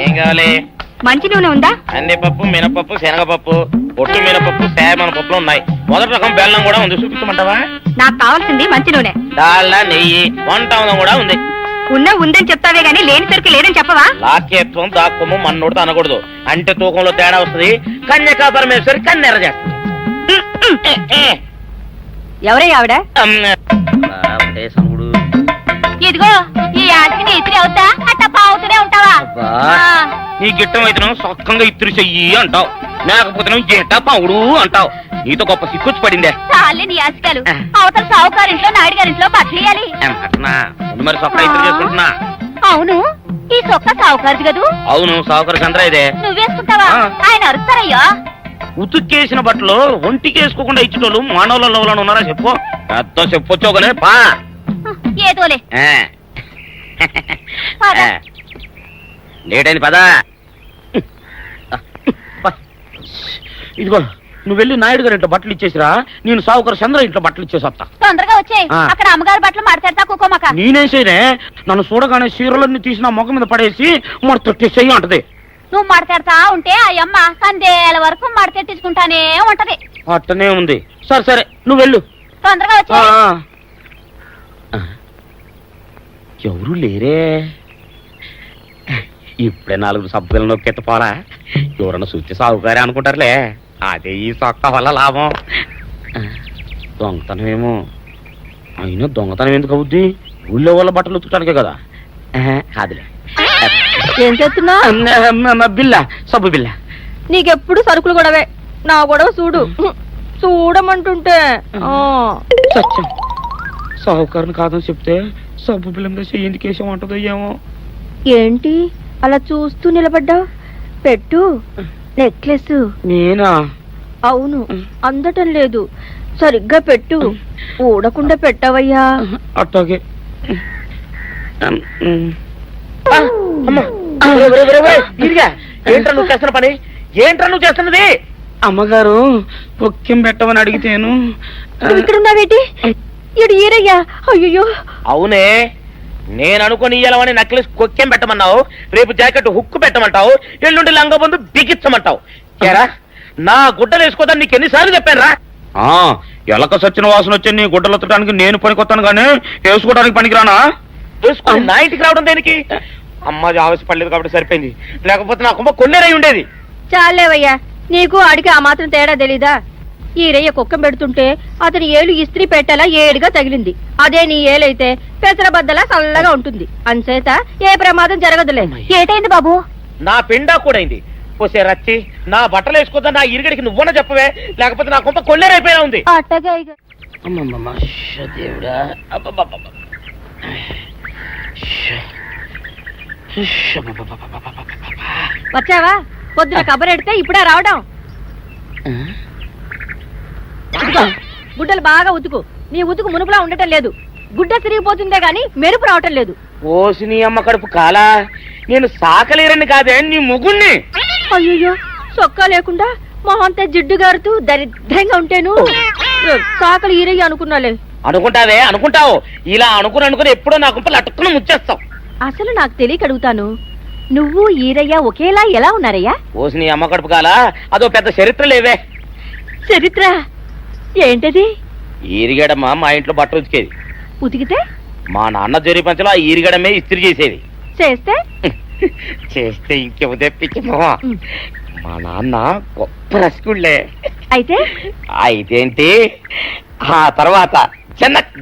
ఏం కావాలి? మంచి నూనె ఉందా? కందిపప్పు, మినపప్పు, శనగపప్పు, పొట్టు మినపప్పు, సేమన పప్పులు ఉన్నాయి. మొదటి రకం బెల్లం కూడా ఉంది, చూపించమంటావా? నాకు కావాల్సింది మంచి నూనె. డాల్డా, నెయ్యి, వంట కూడా ఉంది. ఉందని చెప్తావే గానీ లేని సరికి లేదని చెప్పవా? లాక్యత్వం దాక్కుము మన్నోడితో అనకూడదు, అంటే తూకంలో తేడా వస్తుంది. కన్యకా పరమేశ్వరి కన్నెర చేస్తుంది. ఎవరై ఆవిడ? సనుగుడు. ఇదిగో ఈ ఆటకి ఇస్త్రీ అవుతా అట్ట పావుతూనే ఉంటావా? నీ గిట్టం అయితే సొక్కంగా ఇత్తురు చెయ్యి అంటావు, లేకపోతే గిట్ట పావుడు అంటావు. నీతో గొప్ప సిక్కుచ్చి పడిందే. చాలే నీ ఆశకాలు. అవతల సావుకారింట్లో నాయుడు గారింట్లో బట్టలేయాలి. మరి సొక్క ఇత్తురు చేసుకుంటున్నా. అవును, ఈ సొక్క సావుకారిది కదూ? అవును, సావుకారు చంద్ర ఇదే. నువ్వేసుకుంటావా? ఆయన అరుస్తారయ్యా. ఉతుక్కేసిన బట్టలు ఒంటికి వేసుకోకుండా ఇచ్చేటోళ్ళు మానవులలో ఉన్నారా చెప్పు? పెద్ద చెప్పొచ్చోగలే పా. ఏదోలే లేట్ అయింది పదా. ఇదిగో నువ్వు వెళ్ళి నాయుడు గారి ఇంట్లో బట్టలు ఇచ్చేసిరా, నేను సావుకారు చంద్ర ఇంట్లో బట్టలు ఇచ్చేసి వస్తా. తొందరగా వచ్చేయ్, అక్కడ అమ్మగారి బట్టలు మాట్లాడతా కుకోమక. నేనేం చేయనే, నన్ను చూడగానే చీరలన్నీ తీసి నా ముఖం మీద పడేసి మడతెట్టేసేయి అంటది. నువ్వు మడతెడతా ఉంటే ఆ అమ్మ సందేల వరకు మడతెట్టించుకుంటానే ఉంటది. అట్టనే ఉంది. సరే సరే నువ్వు వెళ్ళు, తొందరగా వచ్చే. ఎవరు లేరే, ఇప్పుడే 4 సబ్బులు నొక్కెత్త పోరా. ఎవరన్నా చూస్తే సాగుకారే అనుకుంటారులే. అదే ఈ సొక్క వల్ల లాభం. దొంగతనం ఏమో, అయినా దొంగతనం ఎందుకు అవుద్ది? ఊళ్ళో వాళ్ళ బట్టలు ఉతుకడానికే కదా. అదిలే. ఏం చేస్తున్నా? బిల్ల, సబ్బు బిల్ల. నీకెప్పుడు సరుకులు గొడవే. నా గొడవ చూడు, చూడమంటుంటే. సత్యం, సాహుకారుని కాదని చెప్తే సబ్బు బిల్ల మీద ఎందుకేసం అంటదో ఏమో. ఏంటి అలా చూస్తూ నిలబడ్డావు? పెట్టు నెక్లెస్. నేనా? అవును, అందటం లేదు. సరిగ్గా పెట్టు, ఊడకుండా పెట్టవయ్యా. అట్టాగే. ఏంట్రా నువ్వు చేస్తున్న పని? ఏంట్రా నువ్వు చేస్తున్నది? అమ్మగారు పొక్కెం పెట్టమని అడిగితేను. ఇక్కడున్నావేటి? ఇడు ఈరయ్యా. అయ్యో. అవునే, నేను అనుకుని ఇయ్యాలని నెక్లెస్ కొక్కెం పెట్టమన్నావు, రేపు జాకెట్ హుక్కు పెట్టమంటావు, ఎల్లుండి లంగబందు బిగించమంటావు. ఏరా, నా గుడ్డలు వేసుకోదాన్ని నీకు ఎన్నిసార్లు చెప్పాను రా? ఎలక సచ్చిన వాసన వచ్చి నీ గుడ్డలు ఎత్తడానికి నేను పనికొత్తాను గానీ వేసుకోవడానికి పనికిరానా? వేసుకుని నా ఇంటికి రావడం దేనికి? అమ్మాది ఆవేశపడలేదు కాబట్టి సరిపోయింది, లేకపోతే నా కుమ్మ కొన్నేరై ఉండేది. చాలేవయ్యా, నీకు ఆడికి ఆ మాత్రం తేడా తెలీదా? ఈరయ్య కుక్కం పెడుతుంటే అతని ఏలు ఇస్త్రీ పెట్టేలా ఏడుగా తగిలింది. అదే నీ ఏలైతే పెసరబద్దలా చల్లగా ఉంటుంది. అంచేత ఏ ప్రమాదం జరగదులే. ఏటైంది బాబు? నా పిండా కూడా అయింది. పోసే రచ్చి, నా బట్టలు వేసుకోద్దా నా ఇరుగడికి నువ్వన చెప్పవే, లేకపోతే నా కొంప కొల్లేరైపోయినా ఉంది. వచ్చావా? పొద్దున కబరెడితే ఇప్పుడే రావడం. గుడ్డలు బాగా ఉతుకు. నీ ఉతుకు మునుపులా ఉండటం లేదు. గుడ్డ తిరిగిపోతుందే గాని మెరుపు రావటం లేదు. ఓసి నీ అమ్మ కడుపు కాలా, నేను సాకలేరని కాదే నీ ముగ్గుణ్ణి. అయ్యో, సొక్కా లేకుండా మొహంతా జిడ్డు గారుతూ దరిద్రంగా ఉంటేను సాకలు ఈరయ్య అనుకున్నాలే. అనుకుంటావే, అనుకుంటావు. ఇలా అనుకుని ఎప్పుడో నా గుంపలు అటుక్కుని ముచ్చేస్తావు. అసలు నాకు తెలియక అడుగుతాను, నువ్వు ఈరయ్య ఒకేలా ఎలా ఉన్నారయ్యా? ఓసి నీ అమ్మ కడుపు కాలా, అదో పెద్ద చరిత్ర లేవే. చరిత్ర ఏంటది? ఈరిగడమ్మ మా ఇంట్లో బట్టలు ఉతికేది. ఉతికితే మా నాన్న జరి పంచలో ఆ ఈరిగడమే ఇస్త్రీ చేసేది. చేస్తే చేస్తే ఇంకేమో తెప్పించమో. మా నాన్న గొప్ప రసికుళ్ళే. అయితేంటి, ఆ తర్వాత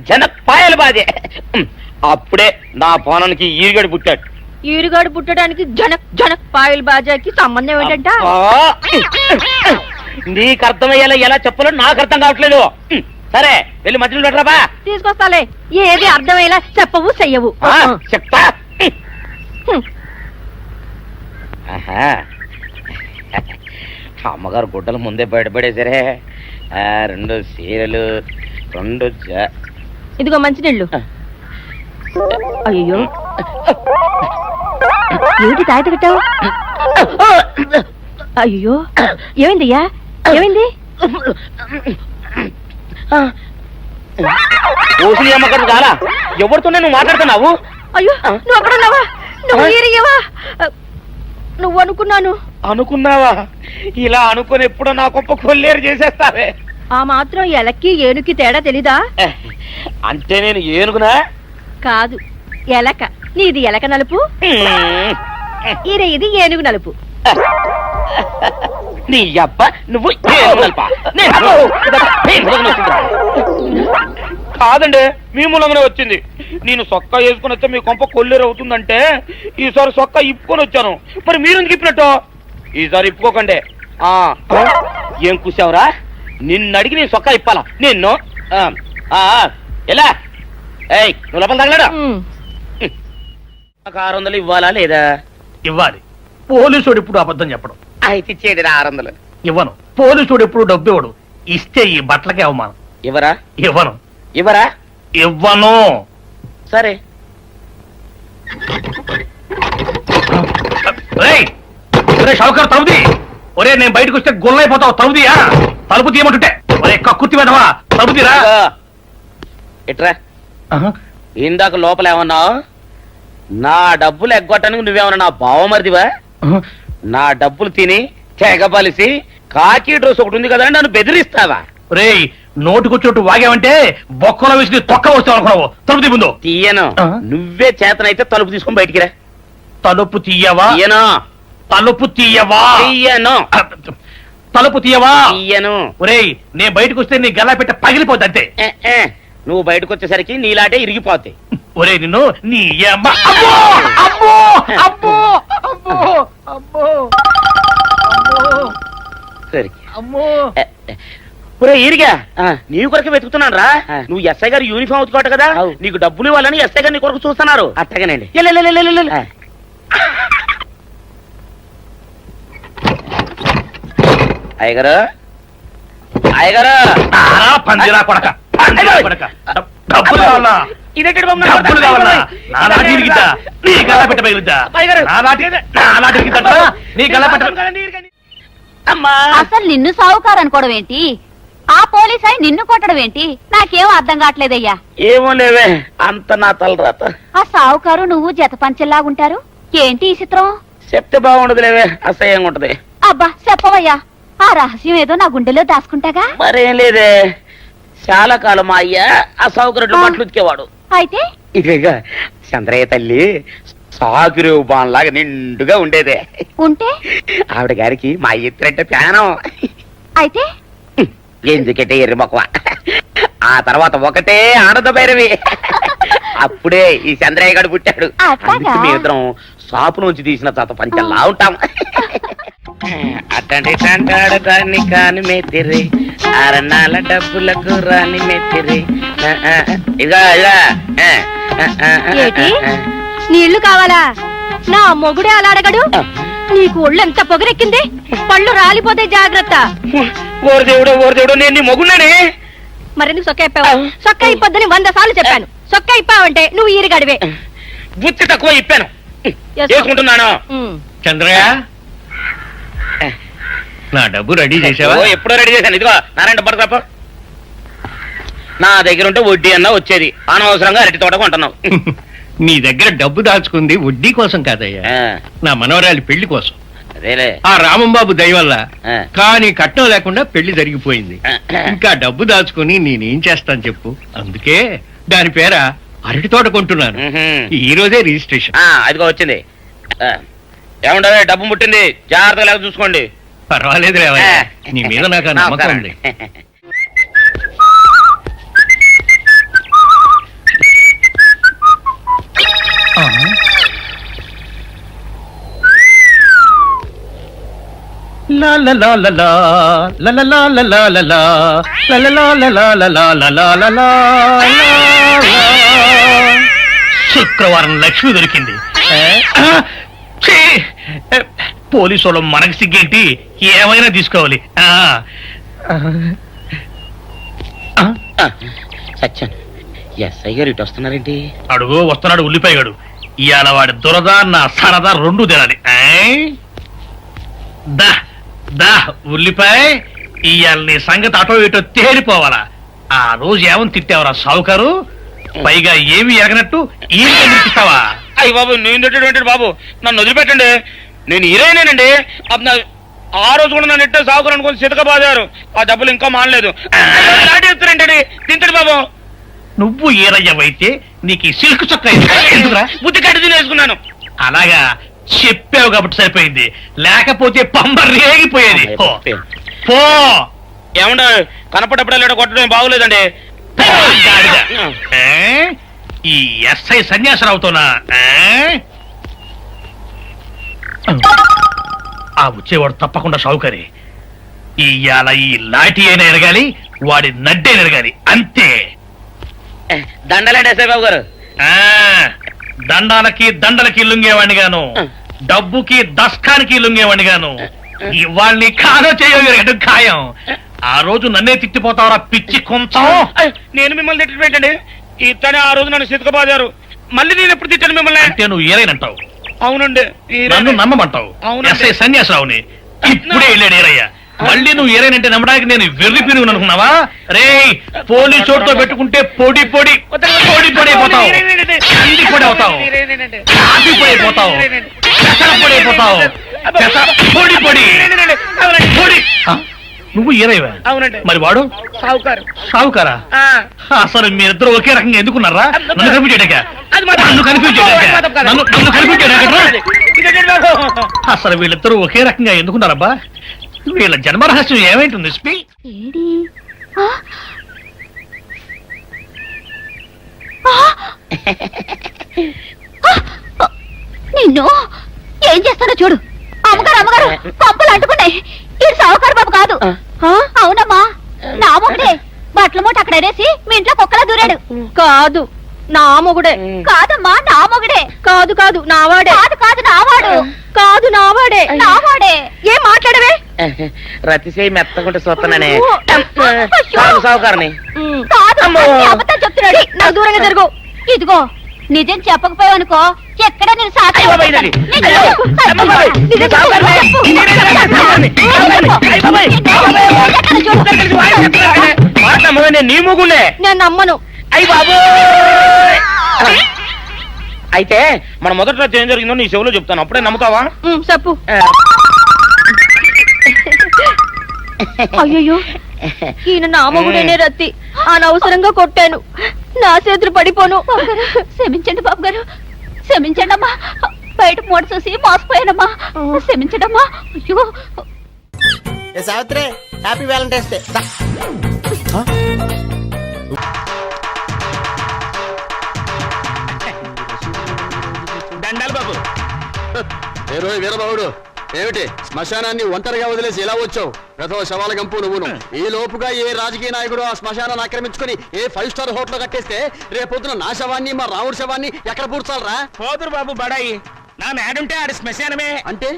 జనక్ పాయలు బాధే. అప్పుడే నా పోనానికి ఈరిగడు పుట్టాడు. ఈరుగాడు పుట్టడానికి జనక్ పాయల్ బాజాకి సంబంధం ఏంటంట? నీకు అర్థమయ్యేలా ఎలా చెప్పాలో నాకు అర్థం కావట్లేదు. సరే వెళ్ళి మధ్యలో పెట్టరాబా. తీసుకొస్తాలే, ఏది అర్థమయ్యేలా చెప్పవు చెయ్యవు. చెప్తా. అమ్మగారు గుడ్డలు ముందే బయటపడేసరే. 2 చీరలు, 2 ఇదిగో మంచినీళ్ళు. అయ్యో, ఏంటి తాయిత కట్టావు? అయ్యో, ఏమైందయ్యా? ఏమైంది? ఓసి అమ్మగారు చాలా, ఎవరితోనే నువ్వు మాట్లాడుతున్నావు? అయ్యో, నువ్వు అక్కడున్నావా? నువ్వు ఈరయ్యవా? నువ్వు అనుకున్నాను. అనుకున్నావా? ఇలా అనుకుని ఎప్పుడో నా కొంప కొల్లేరు చేసేస్తావే. ఆ మాత్రం ఎలక్కి ఏనుకి తేడా తెలీదా? అంటే నేను ఏనుగునా? కాదు, ఎలక. నీది ఎలక నలుపు, ఇది ఏనుగు నలుపు. నీ అబ్బ నువ్వు ఏనుగు నలుపా? కాదండి, మీ మూలంగానే వచ్చింది. నేను సొక్కా వేసుకుని వచ్చా మీ కొంప కొల్లేరు అవుతుందంటే ఈసారి సొక్కా ఇప్పుకొని వచ్చాను. మరి మీరు ఎందుకు ఇప్పినట్టు? ఈసారి ఇప్పుకోకండి. ఏం కూసావురా? నిన్ను అడిగి నేను సొక్కా ఇప్పాలా? నిన్ను ఎలా? ఏయ్, నువ్వు లోపల తగలడా? నాకు 600 ఇవ్వాలా లేదా? ఇవ్వాలి. పోలీసుడు ఇప్పుడు అబద్ధం చెప్పడం. అయితే ఇచ్చేది 600. ఇవ్వను. పోలీసుడు ఎప్పుడు డబ్బు ఇవ్వడు. ఇస్తే ఈ బట్టలకే అవమానం. ఇవ్వరా? ఇవ్వను. ఇవ్వరా? ఇవ్వను. సరే. షౌకర్ తలుపుది. ఒరే, నేను బయటకు వస్తే గొల్లైపోతావు. తలుపుదియా? తలుపు తీయమంటుంటే ఒరే కక్కుర్తి వెదవా, తలుపుదిరా. ఎట్రా? ఇందాక లోపల ఏమన్నావు? నా డబ్బులు ఎగ్గొట్టడానికి నువ్వేమన్నా నా బావమరిదివా? నా డబ్బులు తిని తెగబలిసి కాకి డ్రెస్ ఒకటి ఉంది కదా నన్ను బెదిరిస్తావా? రే, నోటుకొచ్చోటు వాగావంటే బొక్కలో వేసి తొక్క వస్తావు అనుకున్నావు. తలుపు తీ ముందు. తీయను. నువ్వే చేతనైతే తలుపు తీసుకొని బయటికి రా. తలుపు తీయవా? తీయను. తలుపు తీయవా? తీయను. తలుపు తీయవా? తీయను. ఒరేయ్, నేను బయటకు వస్తే నీ గల్లా పెట్ట పగిలిపోద్ది అంతే. నువ్వు బయటకు వచ్చేసరికి నీలాటే ఇరిగిపోతాయి. ఒరే, నిన్ను నీ అమ్మ. అబ్బో అబ్బో అబ్బో అబ్బో అబ్బో సరే అమ్మో. ఒరే ఈరిగా, నీ కొరకు వెతుకుతున్నాను రా. నువ్వు ఎస్ఐ గారు యూనిఫామ్ అవుతుకోట కదా, నీకు డబ్బులు ఇవ్వాలని ఎస్ఐ గారు నీ కొరకు చూస్తున్నారు. అట్టగానండి. అయ్యగారు, అయ్యగారు, పందిరా కొడక, డబ్బులు కావాలా? డబ్బులు కావాలా? నా నాటి ఇరిగిద్దా? నీ గల్లా పెట్ట పగిలిద్దా? నా నాటి ఇరిగిద్దా? నీ గల్లా పెట్ట. అమ్మా, అసలు నిన్ను సావుకారు అనుకోవడం ఏంటి? ఆ పోలీస్ అయి నిన్ను కొట్టడం ఏంటి? నాకేం అర్థం కావట్లేదయ్యా. ఏమో లేవే, అంత నా తలరాత. ఆ సావుకారు నువ్వు జత పంచెల్లాగుంటారు ఏంటి ఈ చిత్రం? చెప్తే బాగుండదు లేవే, అసహ్యంగా ఉంటది. అబ్బా చెప్పవయ్యా, ఆ రహస్యం ఏదో నా గుండెలో దాచుకుంటాగా. మరేం లేదే, చాలా కాలం మా అయ్య ఆ సౌకర్యం బట్టలు ఉతికేవాడు. అయితే ఇక చంద్రయ్య తల్లి సాగురేవు బాన్లాగా నిండుగా ఉండేదే. ఉంటే ఆవిడ గారికి మా ఎత్తురంటే ప్యానం. అయితే ఎందుకంటే ఎర్రి మొక్కవ. ఆ తర్వాత ఒకటే ఆనంద భైరవి. అప్పుడే ఈ చంద్రయ్య గారు పుట్టాడు. అందుకే మేమిద్దరం షాపు నుంచి తీసిన తాత పంచల్లా ఉంటాం. అట్టండి అంటాడు దాన్ని కాని మెత్తిరి, అరణాల డబ్బులకు రాని మెత్తిరి. ఇదిగా ఏటి? నీళ్లు కావాలా? నా మొగుడే అలా అడగడు. నీకు ఒళ్ళు ఎంత పొగరెక్కింది? పళ్ళు రాలిపోతే జాగ్రత్త. ఓరు దేవుడు, నేను నీ మొగున్నానే. మరెందుకు సొక్క ఇప్పావు? సొక్క ఇప్పొద్దని 100 సార్లు చెప్పాను. సొక్క ఇప్పావంటే నువ్వు ఈరిగడివే. బుద్ధి తక్కువ ఇప్పాను, చేసుకుంటున్నాను. చంద్రయ్య, నా డబ్బు రెడీ చేసావా? ఎప్పుడో రెడీ చేశాను. ఇదిగో నారాయణ డబ్బు తప్ప నా దగ్గర ఉంటే వడ్డీ అన్నా వచ్చేది. అనవసరంగా అరటి తోట కొంటున్నావు. నీ దగ్గర డబ్బు దాచుకుంది వడ్డీ కోసం కాదయ్యా, నా మనవరాలి పెళ్లి కోసం. అదేలే. ఆ రామంబాబు దయ వల్ల కానీ కట్నం లేకుండా పెళ్లి జరిగిపోయింది. ఇంకా డబ్బు దాచుకుని నేనేం చేస్తాను చెప్పు. అందుకే దాని పేర అరటి తోట కొంటున్నాను. ఈ రోజే రిజిస్ట్రేషన్. అదిగో వచ్చింది. ఏముండవే, డబ్బు ముట్టింది, జాగ్రత్తగా లేక చూసుకోండి. పర్వాలేదు రేవయ్య, నీ మీద నాకు నమ్మకం ఉంది. శుక్రవారం లక్ష్మి దొరికింది. పోలీసు వాళ్ళు మనకి సిగ్గేంటి, ఏమైనా తీసుకోవాలి. సత్యం, ఎస్ఐ గారు ఇటు వస్తున్నారేంటి? అడుగు వస్తున్నాడు ఉల్లిపాయగాడు. ఇవాళ వాడి దురద నా సరదా రెండు తినాలి. దా దా ఉల్లిపాయ, ఇవాళ నీ సంగతి అటో ఇటో తేలిపోవాలా. ఆ రోజు ఏమని తిట్టావరా సావుకారు? పైగా ఏమి ఎరగనట్టు ఈ ఇస్తావా? అయ్యి బాబు, నేను తిట్టేటువంటి బాబు, నన్ను వదిలిపెట్టండి. నేను హీరోయినేనండి ఆ రోజు కూడా నన్ను ఇట్టే సాగురు అనుకుని సితకబాదారు. ఆ డబ్బులు ఇంకా మానలేదు. లాంటి తింటాడు బాబు. నువ్వు ఏరయ్యవైతే నీకు ఈ సిల్క్ చొక్క ఎందుకురా? బుద్ధి కట్టి తినేసుకున్నాను. అలాగా చెప్పావు కాబట్టి సరిపోయింది, లేకపోతే పంబ రేగిపోయేది. పో, పో. ఏమంటే కనపడప్పుడల్లా కొట్టడం బాగోలేదండి. పో, గాడిద. ఈ ఎస్ఐ సన్యాసరావుతోనా? ఆ వచ్చేవాడు తప్పకుండా షావుకరి. ఇవాళ ఈ లాఠీ అయినా ఎరగాలి, వాడి నడ్డే ఎరగాలి, అంతే. దండలేండి ఎస్ఐ బాబు గారు. ఆ దండాలకి దండలకి లొంగేవాడిని గాను, డబ్బుకి దస్కానికి లొంగేవాడిని గాను. ఇవాళ్ళని కాదో చేయడం ఖాయం. ఆ రోజు నన్నే తిట్టిపోతావరా పిచ్చి కొంచెం. నేను మిమ్మల్ని తిట్టి పెట్టండి. ఇతనే ఆ రోజు నన్ను సితకబాదారు. మళ్ళీ నేను ఎప్పుడు తిట్టాను మిమ్మల్ని? అంటే నువ్వు ఏరైనంటావు, అవునండి. నన్ను నమ్మమంటావు. అవునండి. ఎస్ఐ సన్యాసరావుని ఇప్పుడే వెళ్ళాడు ఏరయ్య. మళ్ళీ నువ్వు ఏరైనంటే నమ్మడానికి నేను వెర్రి పిరుగు అనుకున్నావా? రే పోలీస్ చోటుతో పెట్టుకుంటే పొడి పొడి పొడి పొడి అయిపోతావు, ఇంటి పొడి అవుతావు, కాఫీ పొడి అయిపోతావు, పెసర పొడి అయిపోతావు, పొడి పొడి పొడి. నువ్వు ఏరైవా? అవునండి. మరి వాడు సావుకారు. సావుకారా? అసలు మీరిద్దరు ఒకే రకంగా ఎందుకున్నారా? నన్ను కన్ఫ్యూజ్ చేయడాక, నన్ను కన్ఫ్యూజ్ చేయడాక, నన్ను కన్ఫ్యూజ్ చేయడాక. అసలు వీళ్ళిద్దరూ ఒకే రకంగా ఎందుకున్నారబ్బా? వీళ్ళ జన్మ రహస్యం ఏమైంటుంది స్పీ? ఏడి? ఆ? ఆ? ఆ! నిన్ను ఏం చేస్తానో చూడు. అమ్మగారు అమ్మగారు పంపలు అంటుకున్నాయి. ఇది సావుకారు బాబు కాదు. అవునమ్మా, నా మొగుడే బట్టల మూట అక్కడ ఎరేసి మీ ఇంట్లో కుక్కలా దూరాడు. కాదు, నా మొగుడే. కాదమ్మా, నా మొగుడే. కాదు కాదు, నావాడే. కాదు కాదు, నావాడు. కాదు, నావాడే. నావాడే. ఏం మాట్లాడవే? రతిసేయి మెత్తకుంటే చూస్తున్నానే. అయ్యో. సావుకారని. కాదు, అమ్మో. అన్ని అబద్ధాలు చెప్తున్నాడు. నాకు దూరంగా జరుగు. ఇదిగో నిజం చెప్పకపోయావనుకో ఎక్కడ నేను సాక్షి అయ్య బాబాయ్, ఇది. నిజం అయ్యో. చెప్పు. అమ్మ బాబాయ్, ఇది సావుకారనే. చెప్పు. ఇది సావుకారనే. అయ్య బాబాయ్, ఎక్కడ చూడు. మాట నమ్మవే, నేను నీ మూగుండే. నేను నమ్మను. అయ్యి బాబు. అయితే మన మొదటి రాత్రి ఏం జరిగిందో నీ చెవులో చెప్తాను, అప్పుడే నమ్ముతావా? చెప్పు. అయ్యో, ఈయన నా మొగుడేనే రత్తి. అనవసరంగా కొట్టాను. నా చేతులు పడిపోను. క్షమించండి బాబు గారు, క్షమించండి అమ్మా. బయట మూట చూసి మోసపోయానమ్మా, క్షమించడమ్మా. అయ్యో. Savitri, happy Valentine's day. దండాలు బాబు. ఏ రోజు వీరబాబుడు, ఏమిటి శ్మశానాన్ని ఒంటరిగా వదిలేసి ఎలా వచ్చావు? ప్రథమ శవాల గంపు నువ్వును. ఈ లోపుగా ఏ రాజకీయ నాయకుడు ఆ శ్మశానాన్ని ఆక్రమించుకుని ఏ 5 స్టార్ హోటల్ కట్టేస్తే రేపొద్దున నా శవాన్ని మా రాముడి శవాన్ని ఎక్కడ పూడ్చాలరా? పోదురు బాబు బడాయి. నా మేడుంటే ఆడి శ్మశానమే. అంటే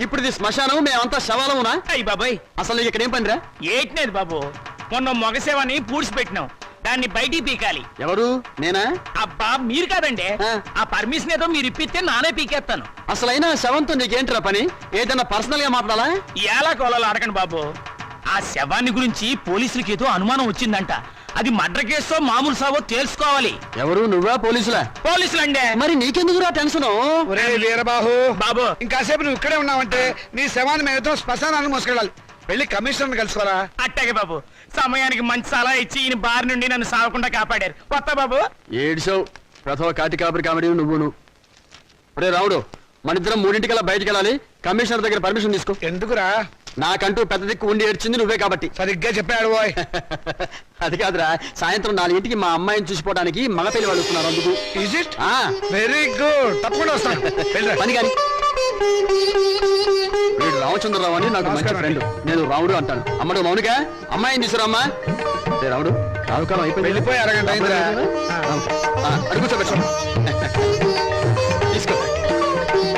ఇప్పుడు ఇది శ్మశానం, మేమంతా శవాలమునా? అయ్యి బాబాయ్, అసలు నీకు ఇక్కడ ఏం పనిరా? ఏట్నేది బాబు, మొన్న మొగసేవని పూడ్చిపెట్టినాం, దాన్ని బయటికి పీకాలి. ఎవరు? నేనా? అబ్బా మీరు కాదండి. ఆ. ఆ పర్మిషన్ ఏదో మీరు ఇప్పిస్తే నానే పీకేస్తాను. అసలైనా శవంతో నీకేంట్రా పని? ఏదైనా పర్సనల్ గా మాట్లాడాలా? ఎలా కోలాలు అడగండి బాబు. ఆ శవాన్ని గురించి పోలీసులకి ఏదో అనుమానం వచ్చిందంట. అది మర్డర్ కేసో మామూలు సావో తెలుసుకోవాలి. ఎవరు? నువ్వా పోలీసులా? పోలీసులండే. మరి నీకెందుకురా టెన్షన్? ఒరే వీరబాహు, బాబు ఇంకాసేపు నువ్వు ఇక్కడే ఉన్నావంటే నీ శవాన్ని మేము శ్మశానాన్ని మోసుకెళ్ళాలి. వెళ్ళి కమిషనర్ కలుసుకోరా. అట్టాగే బాబు, సమయానికి మంచి సలహా ఇచ్చి ఈయన బారి నుండి నన్ను సాగకుండా కాపాడారు. కొత్త బాబు. ఏడ్చావు. ప్రథమ కాటి కాపరి కామెడీ నువ్వును. రే రాముడు, మనిద్దరం 3:00 బయటికి వెళ్ళాలి. కమిషనర్ దగ్గర పర్మిషన్ తీసుకో. ఎందుకురా? నాకంటూ పెద్ద దిక్కు ఉండి ఏడ్చింది నువ్వే కాబట్టి. సరిగ్గా చెప్పాడు బాయ్. అది కాదురా, సాయంత్రం 4:00కి మా అమ్మాయిని చూసిపోవడానికి మగ పెళ్లి వాళ్ళు వస్తున్నారు. అందుకు ఈజ్ ఇట్? ఆ, వెరీ గుడ్, తప్పకుండా వస్తాను. వెళ్ళిరా. పని కాని. వీడు రామచంద్రరావు అని నాకు మంచి నమస్కారం ఫ్రెండ్. నేను రాముడు అంటాను. అమ్మడు మౌనిక, అమ్మాయిని తీసుకురామ్మా. రే రాముడు, రావుకాలం అయిపోయింది. వెళ్ళిపోయి అరగంట అయిందిరా. అడుగు కూర్చోబెట్టు. తీసుకో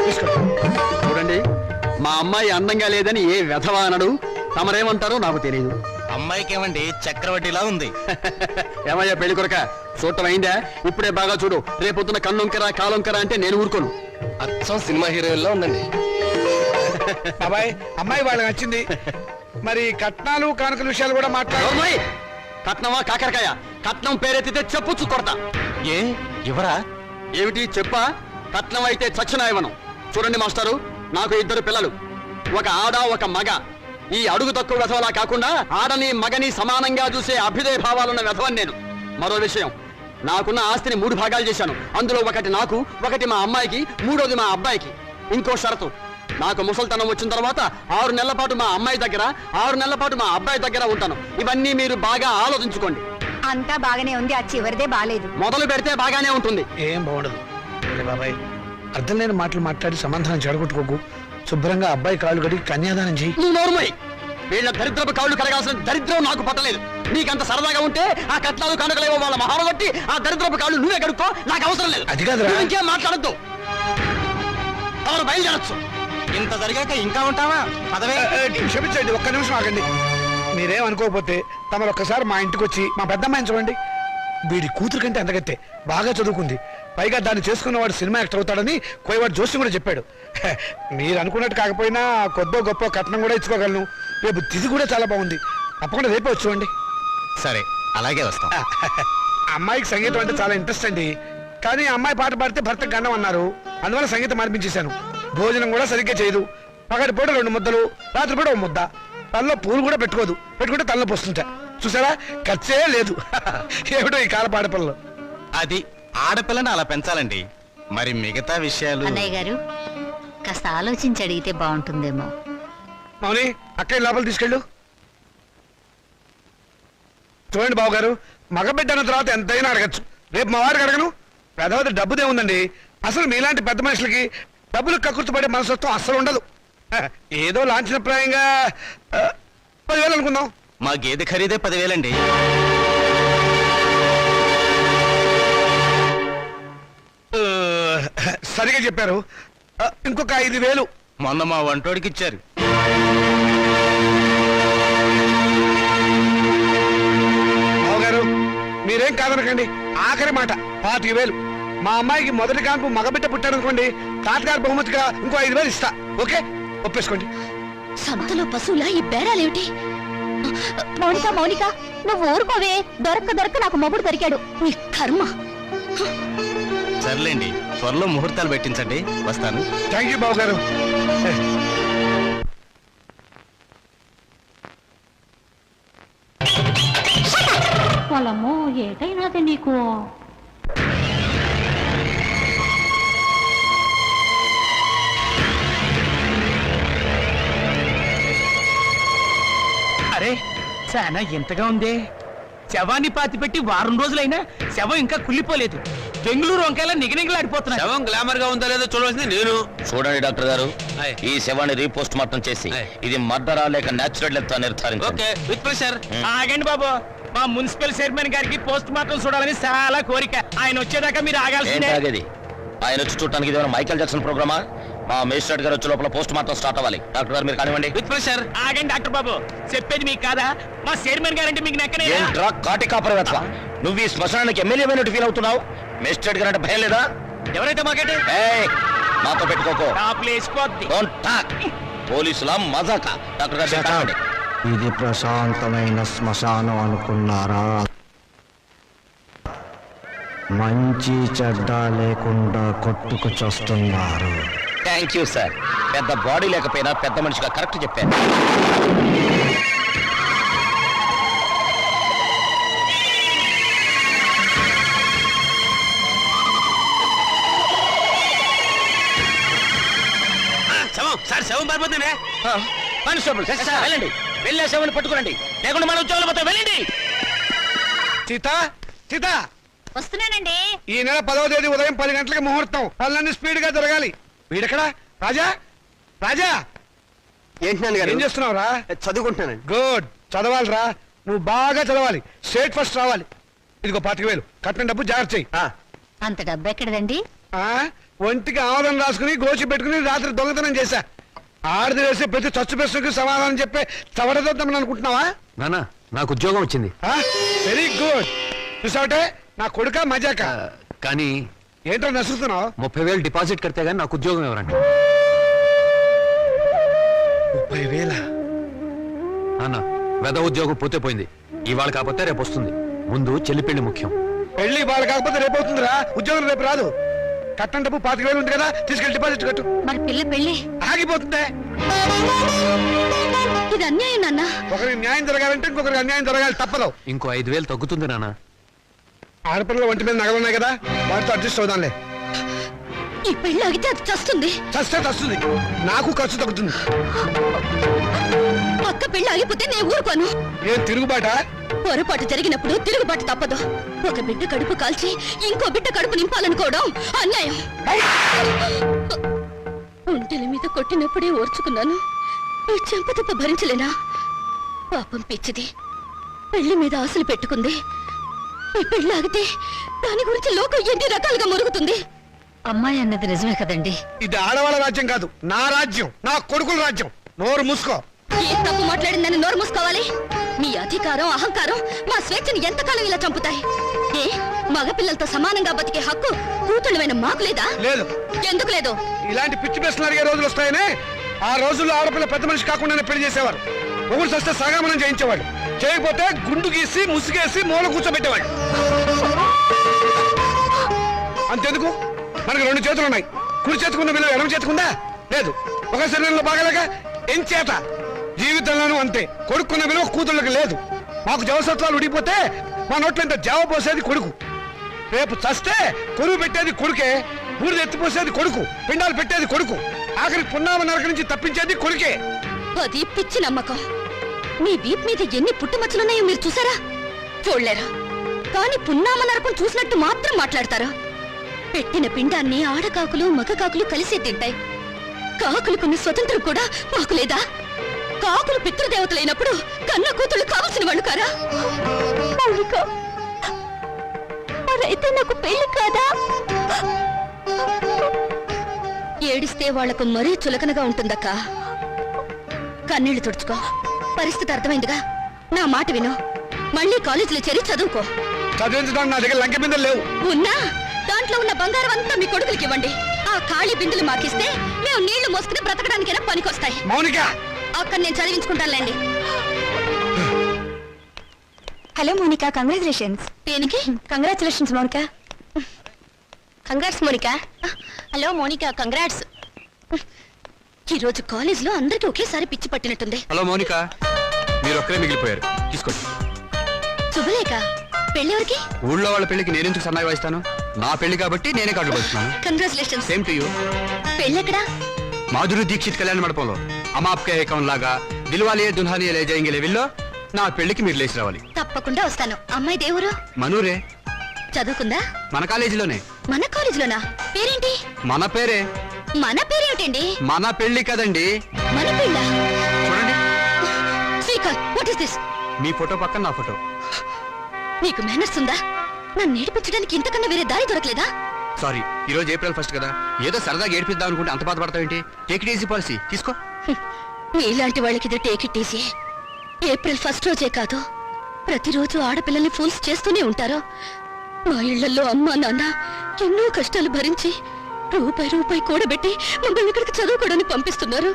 తీసుకో. చూడండి, మా అమ్మాయి అందంగా లేదని ఏ వెధవా అనడు. తమరేమంటారో నాకు తెలియదు. అమ్మాయికి ఏమండి చక్రవడ్డీలా ఉంది. ఏమయ్యా పెళ్లి కొరక, చూడటం అయిందా? ఇప్పుడే బాగా చూడు. రేపొద్దున కన్నుంకరా కాలొంకరా అంటే నేను ఊరుకోను. అచ్చం సినిమా హీరోయిన్లా ఉందండి. బాబాయ్, అమ్మాయి వాళ్ళకి నచ్చింది. మరి కట్నాలు కానుకల విషయాలు కూడా మాట్లాడు. నోర్మోయ్! కట్నమా కాకరకాయ? కట్నం పేరెత్తితే చెప్పుచ్చు కొడతా. ఏ ఇవరా? ఏమిటి చెప్పా? కట్నం అయితే చచ్చిన ఇవ్వను. చూడండి మాస్టారు, నాకు 2 పిల్లలు, ఒక ఆడ ఒక మగ. ఈ అడుగు తక్కువ వెధవలా కాకుండా ఆడని మగని సమానంగా చూసే అభ్యుదయ భావాలున్న వెధవని నేను. మరో విషయం, నాకున్న ఆస్తిని 3 భాగాలు చేశాను. అందులో ఒకటి నాకు, ఒకటి మా అమ్మాయికి, 3వది మా అబ్బాయికి. ఇంకో షరతు, నాకు ముసల్తనం వచ్చిన తర్వాత 6 నెలల పాటు మా అమ్మాయి దగ్గర, 6 నెలల పాటు మా అబ్బాయి దగ్గర ఉంటాను. ఇవన్నీ మీరు బాగా ఆలోచించుకోండి. అంతా బాగానే ఉంది, ఆ చివరిదే బాలేదు. మొదలు పెడితే బాగానే ఉంటుంది. ఏం బాగుండదు. ఒరే బాబాయ్, అర్థం లేని మాటలు మాట్లాడి సమాధానం చెడగొట్టుకోకు. శుభ్రంగా అబ్బాయి కాళ్ళు కడిగి కన్యాదానం చెయ్యి. నువ్వు నోరుమోయ్. వీళ్ళ దరిద్రపు కాళ్ళు కడగాల్సిన దరిద్రం నాకు పట్టలేదు. నీకంత సరదాగా ఉంటే ఆ కట్నాలు కనుకలేవో వాళ్ళ మహాలు కొట్టి ఆ దరిద్రపు కాళ్ళు నువ్వే కడుక్కో, నాకు అవసరం లేదు. అది కాదురా. నువ్వు ఇంకేం మాట్లాడద్దు. ఎవరు బయలుదేరచ్చు. ఇంత జరిగాక ఇంకా ఉంటావా? పదవే. క్షమించండి, ఒక్క నిమిషం ఆగండి. మీరేం అనుకోకపోతే తమరు ఒక్కసారి మా ఇంటికి వచ్చి మా పెద్దమ్మాయిని చూడండి. వీడి కూతురు కంటే అందగత్తే, బాగా చదువుకుంది. పైగా దాన్ని చేసుకున్నవాడు సినిమా యాక్టర్ అవుతాడని కోయవాడు జోషి కూడా చెప్పాడు. మీరు అనుకున్నట్టు కాకపోయినా కొద్దో గొప్ప కట్నం కూడా ఇచ్చుకోగలను. రేపు తిథి కూడా చాలా బాగుంది. తప్పకుండా రేపే వచ్చి చూడండి. సరే, అలాగే వస్తాం. అమ్మాయికి సంగీతం అంటే చాలా ఇంట్రెస్ట్ అండి. కానీ అమ్మాయి పాట పాడితే భర్తకు గండం అన్నారు. అందువల్ల సంగీతం మార్పించేశాను. భోజనం కూడా సరిగ్గా చేయదు. పగటి పూట 2 ముద్దలు, రాత్రి పూట 1 ముద్ద. తలలో పూలు కూడా పెట్టుకోదు. పెట్టుకుంటే తలలో పోస్తుంటా. చూసారా, ఖర్చే లేదు. ఏమిటో ఈ కాల పాడపల్లలో. అది ఆడపిల్లని అలా పెంచాలండి. మరి మిగతా విషయాలు అన్నయ్య గారు కాస్త ఆలోచించి అడిగితే బాగుంటుందేమో. మౌని, అక్కయ్య లోపల తీసుకెళ్ళు. చూడండి బాబు గారు, మగబిడ్డ అన్న తర్వాత ఎంతైనా అడగచ్చు. రేపు మా వారికి అడగను. పెద్దవది డబ్బుదే ఉందండి. అసలు మీలాంటి పెద్ద మనుషులకి డబ్బులు కక్కుర్తిపడే మనసత్వం అస్సలు ఉండదు. ఏదో లాంఛనప్రాయంగా 10,000 అనుకుందాం. మా గేదె ఖరీదే 10,000 అండి. సరిగా చెప్పారు. ఇంకొక 5,000. మొన్న మా వంటోడికి ఇచ్చారు. బావగారు, మీరేం కాదనకండి. ఆఖరి మాట 25,000. మా అమ్మాయికి మొదటి కాన్పు మగబిడ్డ పుట్టారనుకోండి, తాతగారు బహుమతిగా ఇంకో 5,000 ఇస్తా. ఓకే, ఒప్పేసుకోండి. సంతలో పశువులా ఈ బేరాలేమిటి? మౌనిక మౌనిక, నువ్వు ఊరుకోవే. దొరక్క నాకు మొగుడు దొరికాడు. నీ కర్మ. సర్లేండి, త్వరలో ముహూర్తాలు పెట్టించండి. వస్తాను. థ్యాంక్ యూ బావగారు. పొలము ఏటైనాది నీకు? అరే, చాలా ఎంతగా ఉంది. శవాన్ని పాతిపెట్టి 1 రోజులైనా శవం ఇంకా కుళ్ళిపోలేదు. బెంగళూరు వంకాయలా నిగనిగలాడిపోతున్నా. శవం గ్లామర్ గా ఉందా లేదో చూడవలసింది నేను. చూడండి డాక్టర్ గారు, ఆయ్. ఈ శవాన్ని రీపోస్ట్ మార్టం చేసి ఆయ్. ఇది మర్డరా లేక నేచురల్ డెత్ నిర్ధారించండి. With pressure. ఆగండి బాబు, మా మున్సిపల్ చైర్మన్ గారికి పోస్ట్ మార్టం చూడాలని చాలా కోరిక. ఆయన వచ్చేదాకా మీరు ఆగాల్సిందే. ఏంటాగేది? ఆయన వచ్చి చూడటానికి ఇదేమైనా మైకేల్ జాక్సన్ ప్రోగ్రామా? మా మేజిస్ట్రేట్ గారు వచ్చే లోపల పోస్ట్ మార్టం స్టార్ట్ అవ్వాలి. డాక్టర్ గారు మీరు కానివ్వండి. With pressure. ఆగండి డాక్టర్ బాబు, చెప్పేది మీకు కాదా? మా చైర్మన్ గారంటే మీకు నెక్కనే. ఏంట్రా కాటి కాపరి వెతవా? నువ్వు ఈ శ్మశానానికి ఎమ్మెల్యే అయినట్టు ఫీల్ అవుతున్నావు. మేజిస్ట్రేట్ గారు అంటే భయం లేదా? ఎవరైతే మాకంటే ఏయ్, నాతో పెట్టుకోకో. టాప్లు వేసిపోద్ది. Don't talk. పోలీసుల మజాక. డాక్టర్ గారు మీరు కానివ్వండి. ఇది ప్రశాంతమైన శ్మశానం అనుకున్నారా? మంచి చెడ్డ లేకుండా కొట్టుకు చస్తున్నారు. Thank you sir. పెద్ద బాడీ లేకపోయినా పెద్ద మనిషిగా కరెక్ట్ చెప్పాను. సార్ శవం పారిపోతుందే. కానిస్టేబుల్ వెళ్ళండి, వెళ్ళే శవాన్ని పట్టుకురండి, లేకుండా మన ఉద్యోగాలు పోతాం. వెళ్ళండి. సీత, సీత, వస్తున్నానండి. ఈ నెల 10వ తేదీ ఉదయం 10 గంటలకు ముహూర్తం. పనులన్నీ స్పీడ్ గా జరగాలి. వీడెక్కడా? రాజా, రాజా, ఏంటి నాన్నగారు? ఏం చేస్తున్నావురా? చదువుకుంటున్నానండి. గుడ్, చదవాలిరా. నువ్వు బాగా చదవాలి. స్టేట్ ఫస్ట్ రావాలి. ఇదిగో 25,000 కట్టిన డబ్బు జాగ్రత్త చెయ్యి. అంత డబ్బు ఎక్కడదండి? ఒంటికి ఆవరణ రాసుకుని గోచి పెట్టుకుని రాత్రి దొంగతనం చేశా. ఆడది వేసే ప్రతి చచ్చు ప్రశ్నకి సమాధానం చెప్పే చవడదొద్దామని అనుకుంటున్నావా? నానా, నాకు ఉద్యోగం వచ్చింది. Very good. చూసావటే, నా కొడుక మజాక. కానీ ఏంటో నసుకుతున్నావు? 30,000 డిపాజిట్ కడితే గానీ నాకు ఉద్యోగం ఎవరండి? 30,000? నాన్న, వెద ఉద్యోగం పోతే పోయింది. ఇవాళ కాకపోతే రేపు వస్తుంది. ముందు చెల్లి పెళ్లి ముఖ్యం. పెళ్లి వాళ్ళు కాకపోతే రేపు అవుతుందిరా. ఉద్యోగం రేపు రాదు. కట్టం డబ్బు 25,000 ఉంది కదా, తీసుకెళ్ళి డిపాజిట్ కట్టు. మరి పిల్ల పెళ్ళి ఆగిపోతుందే. ఇది అన్యాయం నాన్న. ఒకరికి న్యాయం జరగాలంటే ఇంకొకరికి అన్యాయం జరగాలి, తప్పదు. ఇంకో 5,000 తగ్గుతుంది నాన్న. ఆడపిల్లల ఒంటి మీద నగలున్నాయి కదా, వాటితో అడ్జస్ట్ అవుదాంలే. ఈ పెళ్ళి ఆగితే అది చస్తుంది. చస్తే వస్తుంది, నాకు ఖర్చు తగ్గుతుంది. పక్క పెళ్ళి ఆగిపోతే నేను ఊరుకోను. ఏం తిరుగుబాట? పొరపాటు జరిగినప్పుడు తిరుగుబాటు తప్పదు. ఒక బిడ్డ కడుపు కాల్చి ఇంకో బిడ్డ కడుపు నింపాలనుకోవడం అన్యాయం. ఒంటెల మీద కొట్టినప్పుడే ఓర్చుకున్నాను, ఈ చెంపదెబ్బ భరించలేనా? పాపం పిచ్చిది, పెళ్లి మీద ఆశలు పెట్టుకుంది. ఈ పెళ్లి ఆగితే దాని గురించి లోకం ఎన్ని రకాలుగా మురుగుతుంది. అమ్మాయి అన్నది నిజమే కదండి. ఇది ఆడవాళ్ళ రాజ్యం కాదు, నా రాజ్యం, నా కొడుకుల రాజ్యం. నోరు మూసుకో. ఏ తప్పు మాట్లాడిందని నోరు మూసుకోవాలి? మీ అధికారం అహంకారం మా స్వేచ్ఛని ఎంతకాలం ఇలా చంపుతాయి? ఏ మగపిల్లలతో సమానంగా బతికే హక్కు కూతుళ్ళమైన మాకు లేదా? లేదు. ఎందుకు లేదు? ఇలాంటి పిచ్చి ప్రశ్నలు అడిగే రోజులు వస్తాయనే ఆ రోజుల్లో ఆడపిల్ల పెద్ద మనిషి కాకుండానే పెళ్లి చేసేవారు. ఒకరు సస్తే సగామనం చేయించేవాడు, చేయకపోతే గుండు గీసి ముసుగేసి మూల కూర్చోబెట్టేవాడు. అంతెందుకు, మనకు 2 చేతులు ఉన్నాయి, కుడి చేతుకున్న విలువ ఎడమ చేతుకుందా? లేదు. ఒక శరీరంలో బాగలేక ఎంచేత జీవితంలోనూ అంతే, కొడుకున్న విలువ కూతుళ్ళకి లేదు. మాకు జవసత్వాలు ఉడిపోతే మా నోట్లో ఇంత జావ పోసేది కొడుకు, రేపు చస్తే కొరువు పెట్టేది కొడుకే, బూడిద ఎత్తిపోసేది కొడుకు, పిండాలు పెట్టేది కొడుకు, ఆఖరి పున్నామ నరక నుంచి తప్పించేది కొడుకే. అది పిచ్చి నమ్మకం. మీ వీప్ మీద ఎన్ని పుట్టుమచ్చలున్నాయో మీరు చూసారా? చూడలేరా? కానీ పున్నామ నరకం చూసినట్టు మాత్రం మాట్లాడతారా? పెట్టిన పిండాన్ని ఆడకాకులు మగ కాకులు కలిసే తింటాయి. కాకులకున్న స్వతంత్రం కూడా మాకు లేదా? కాకులు పితృదేవతలైనప్పుడు కన్న కూతుళ్ళు కావలసిన వాళ్ళు కారా? అయితే నాకు పెళ్లి కాదా? ఏడిస్తే వాళ్లకు మరీ చులకనగా ఉంటుందక్క. కన్నీళ్లు తుడుచుకో. పరిస్థితి అర్థమైందిగా. నా మాట విను, మళ్ళీ కాలేజీలో చేరి చదువుకో. చదివించడానికి నా దగ్గర లంక బిందెలు లేవు. ఉన్నా దాంట్లో ఉన్న బంగారం అంతా మీ కొడుకులకి ఇవ్వండి. ఆ ఖాళీ బిందులు మాకిస్తే మేము నీళ్లు మోసుకుని బ్రతకడానికైనా పనికొస్తాయి. మౌనిక, అక్కడ నేను చదివించుకుంటానులేండి. Hello Monika, congratulations. దేనికి? Congratulations Monika. Congrats Monika. Hello Monika, congrats. ఈరోజు కాలేజ్ లో అందరికి ఒకేసారి పిచ్చి పట్టినట్టుంది. హలో మౌనిక, మీరు ఒక్కరే మిగిలిపోయారు, తీసుకోండి. శుభలేఖ, పెళ్ళెవరికి? ఊళ్ళో వాళ్ళ పెళ్లికి నేనెందుకు సన్నాయి వాయిస్తాను? నా పెళ్లి కాబట్టి నేనే కార్డు పడుతున్నాను. కంగ్రాచులేషన్స్. Same to you. పెళ్ళెక్కడా? మాధురి దీక్షిత్ కళ్యాణ మండపంలో అమాప్కే ఏకం లాగా దిల్వాలియే దుల్హానియే లే జాయేంగే లెవెల్లో నా పెళ్లికి మీరు లేచి రావాలి. తప్పకుండా వస్తాను. అమ్మాయి దేవురు? మనూరే. చదువుకుందా? మన కాలేజీలోనే. మన కాలేజీలోనా? పేరేంటి? మన పేరే. మన పేరేమిటండి? మన పెళ్లి కదండి. మన పెళ్ళ? చూడండి, Srikanth, what is this? Me photo పక్కన నా ఫోటో. నీకు మేనర్స్ ఉందా? నన్ను నేర్పించడానికి ఇంతకన్నా వేరే దారి దొరకలేదా? సారీ, ఈ రోజు ఏప్రిల్ 1 కదా, ఏదో సరదాగా ఏడిపిద్దాం అనుకుంటే అంత బాధపడతావేంటి? టేక్ ఇట్ ఈజీ పాలసీ, తీసుకో. మీలాంటి వాళ్ళకి ఇది టేక్ ఇట్ ఈజీ. ఏప్రిల్ 1 రోజే కాదు, ప్రతిరోజు ఆడపిల్లల్ని ఫూల్స్ చేస్తూనే ఉంటారు. మా ఇళ్లలో అమ్మా నాన్న ఎన్నో కష్టాలు భరించి రూపాయి కూడబెట్టి మమ్మల్ని ఇక్కడికి చదువుకోవడానికి పంపిస్తున్నారు.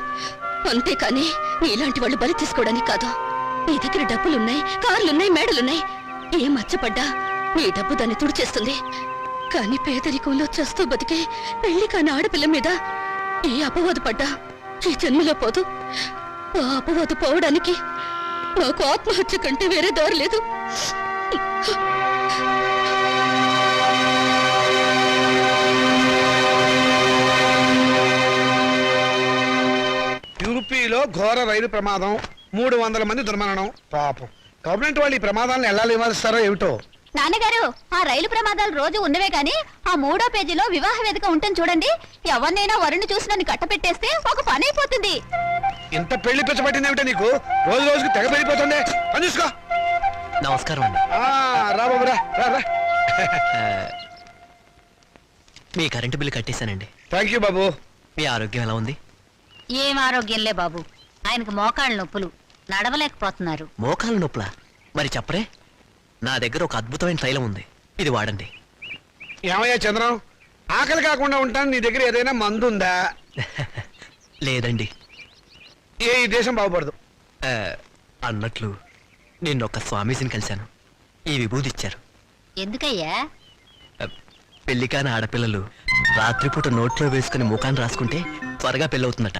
అంతేకాని నీలాంటి వాళ్ళు బలి తీసుకోవడానికి కాదు. నీ దగ్గర డబ్బులున్నాయి, కార్లున్నాయి, మేడలున్నాయి. ఏ మచ్చపడ్డా నీ డబ్బు దాన్ని తుడిచేస్తుంది. కానీ పేదరికంలో చస్తూ బతికే పెళ్లి కాని ఆడపిల్ల మీద ఏ అపవాదు పడ్డా ఈ జన్మలో పోదు. ఆ అపవాదు పోవడానికి నాకు ఆత్మహత్య కంటే వేరే దారి లేదు. యూపీలో ఘోర రైలు ప్రమాదం, 300 మంది దుర్మరణం. పాపం, గవర్నమెంట్ వాళ్ళు ఈ ప్రమాదాలను ఎలా నివారిస్తారో ఏమిటో. నాన్నగారు, ఆ రైలు ప్రమాదాలు రోజు ఉన్నవే గాని ఆ 3వ పేజీలో వివాహ వేదిక ఉంటుంది చూడండి. ఎవరినైనా వరుణ్ణి చూసి నన్ను కట్టపెట్టేస్తే ఒక పని అయిపోతుంది. ఇంత పెళ్లి పిచ్చబట్టింది ఏమిటో నీకు? రోజు రోజుకి తెగ పెరిగిపోతుంది. పని చూసుకో. నమస్కారం అండి. రా బాబు, రా రా రా. మీ కరెంటు బిల్లు కట్టేశానండి. థ్యాంక్ యూ బాబు. మీ ఆరోగ్యం ఎలా ఉంది? ఏం ఆరోగ్యంలే బాబు, ఆయనకు మోకాళ్ళ నొప్పులు, నడవలేకపోతున్నారు. మోకాలు నొప్పులా? మరి చెప్పరే, నా దగ్గర ఒక అద్భుతమైన తైలం ఉంది, ఇది వాడండి. ఏమయ్యా చంద్రం, ఆకలి కాకుండా ఉంటాను, నీ దగ్గర ఏదైనా మందు ఉందా? లేదండి. ఈ దేశం బాగుపడదు. అన్నట్లు నిన్నొక్క స్వామీజీని కలిశాను, ఈ విభూది ఇచ్చారు. ఎందుకయ్యా? పెళ్లి కాని ఆడపిల్లలు రాత్రిపూట నోట్లో వేసుకుని ముఖాన్ని రాసుకుంటే త్వరగా పెళ్ళవుతుందట.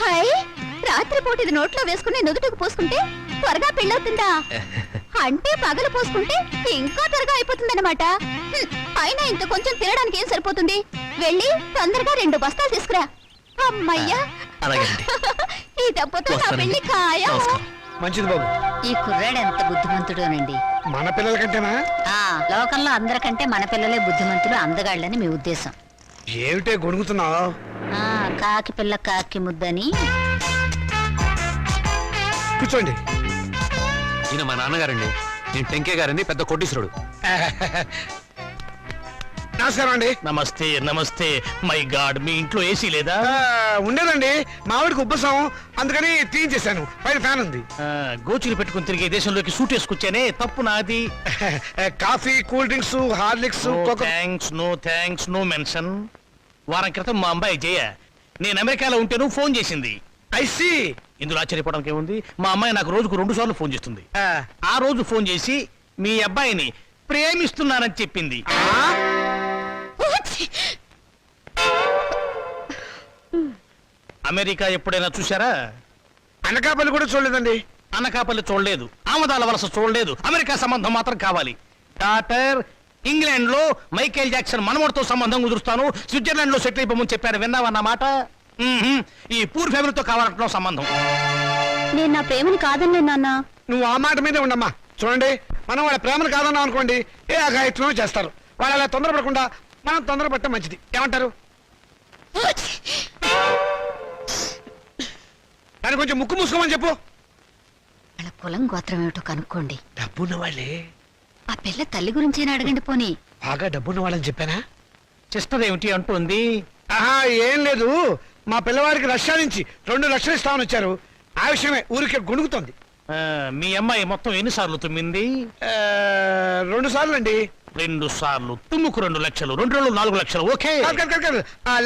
హాయ్, రాత్రిపూట ఇది నోట్లో వేసుకుని నుదుటికి పోసుకుంటే త్వరగా పెళ్ళవుతుందా? అంటే పగలు పోసుకుంటే ఇంకా త్వరగా అయిపోతుందన్నమాట. అయినా ఇంత కొంచెం తినడానికి ఏం సరిపోతుంది? వెళ్ళి తొందరగా 2 బస్తాలు తీసుకురా. అమ్మయ్యా, అలాగేనండి. ఈ దెబ్బతో నా పెళ్లి ఖాయం. నమస్కారం. మంచిది బాబు. ఈ కుర్రాడు ఎంత బుద్ధిమంతుడోనండి. మన పిల్లల కంటేనా? లోకంలో అందరికంటే మన పిల్లలే బుద్ధిమంతులు, అందగాళ్ళని మీ ఉద్దేశం. ఏమిటే గొణుగుతున్నావు? కాకి పిల్ల కాకి ముద్దని. కూర్చోండి. ఈయన మా నాన్నగారండి. నేను టెంకే గారండి, పెద్ద కోటీశ్వరుడు. నమస్కారం అండి. నమస్తే నమస్తే. మై గాడ్, మీ ఇంట్లో ఏసీ లేదా? ఉండేదండి, మావిడికి ఉబ్బసం, అందుకని తీయించేశాను. పైన ఫ్యాన్ ఉంది. గోచులు పెట్టుకుని తిరిగే దేశంలోకి సూట్ వేసుకొచ్చానే, తప్పు నాది. Coffee, cool drinks, Horlicks, no thanks, no mention. వారం క్రితం మా అమ్మాయి జయ నేను అమెరికాలో ఉంటేను ఫోన్ చేసింది. ఐసి. ఇందులో ఆశ్చర్యపోవడానికి ఏముంది? మా అమ్మాయి నాకు రోజుకు 2 సార్లు ఫోన్ చేస్తుంది. ఆ రోజు ఫోన్ చేసి మీ అబ్బాయిని ప్రేమిస్తున్నానని చెప్పింది. అమెరికా ఎప్పుడైనా చూసారా? అనకాపల్లి కూడా చూడలేదండి. అనకాపల్లి చూడలేదు, ఆమదాల వలస చూడలేదు, అమెరికా సంబంధం మాత్రం కావాలి. డాక్టర్, ఇంగ్లాండ్ లో మైకేల్ జాక్సన్ మనవడితో సంబంధం కుదురుస్తాను, స్విట్జర్లాండ్ లో సెటిల్ అయిపోమని చెప్పారు. విన్నావన్నమాట? ఈ పూర్ ఫ్యామిలీతో కావాలంటున్నాం సంబంధం. నేను నా ప్రేమని కాదన్నే నాన్న. నువ్వు ఆ మాట మీదే ఉండమ్మా. చూడండి, మనం వాళ్ళ ప్రేమను కాదన్నాం అనుకోండి, ఏ అఘాయిత్యం చేస్తారు. వాళ్ళు అలా తొందరపడకుండా మనం తొందరపడటం మంచిది. ఏమంటారు? దాన్ని కొంచెం ముక్కు మూసుకోమని చెప్పు. వాళ్ళ కులం గోత్రం ఏమిటో కనుక్కోండి. డబ్బున్న వాళ్ళే. ఆ పిల్ల తల్లి గురించేనా అడగండి పోనీ. బాగా డబ్బున్న వాళ్ళని చెప్పానా? సిస్టర్ ఏమిటి అంటుంది? ఆహా, ఏం లేదు. మా పిల్లవాడికి రష్యా నుంచి 2 లక్షలు ఇస్తామని వచ్చారు. ఆ విషయమే ఊరికే గొణుగుతోంది. మీ అమ్మాయి మొత్తం ఎన్నిసార్లు తుమ్మింది? 2 సార్లు అండి. 2 సార్లు తుమ్ముకు 2 లక్షలు, 2 రోజులు 4 లక్షలు. ఓకే,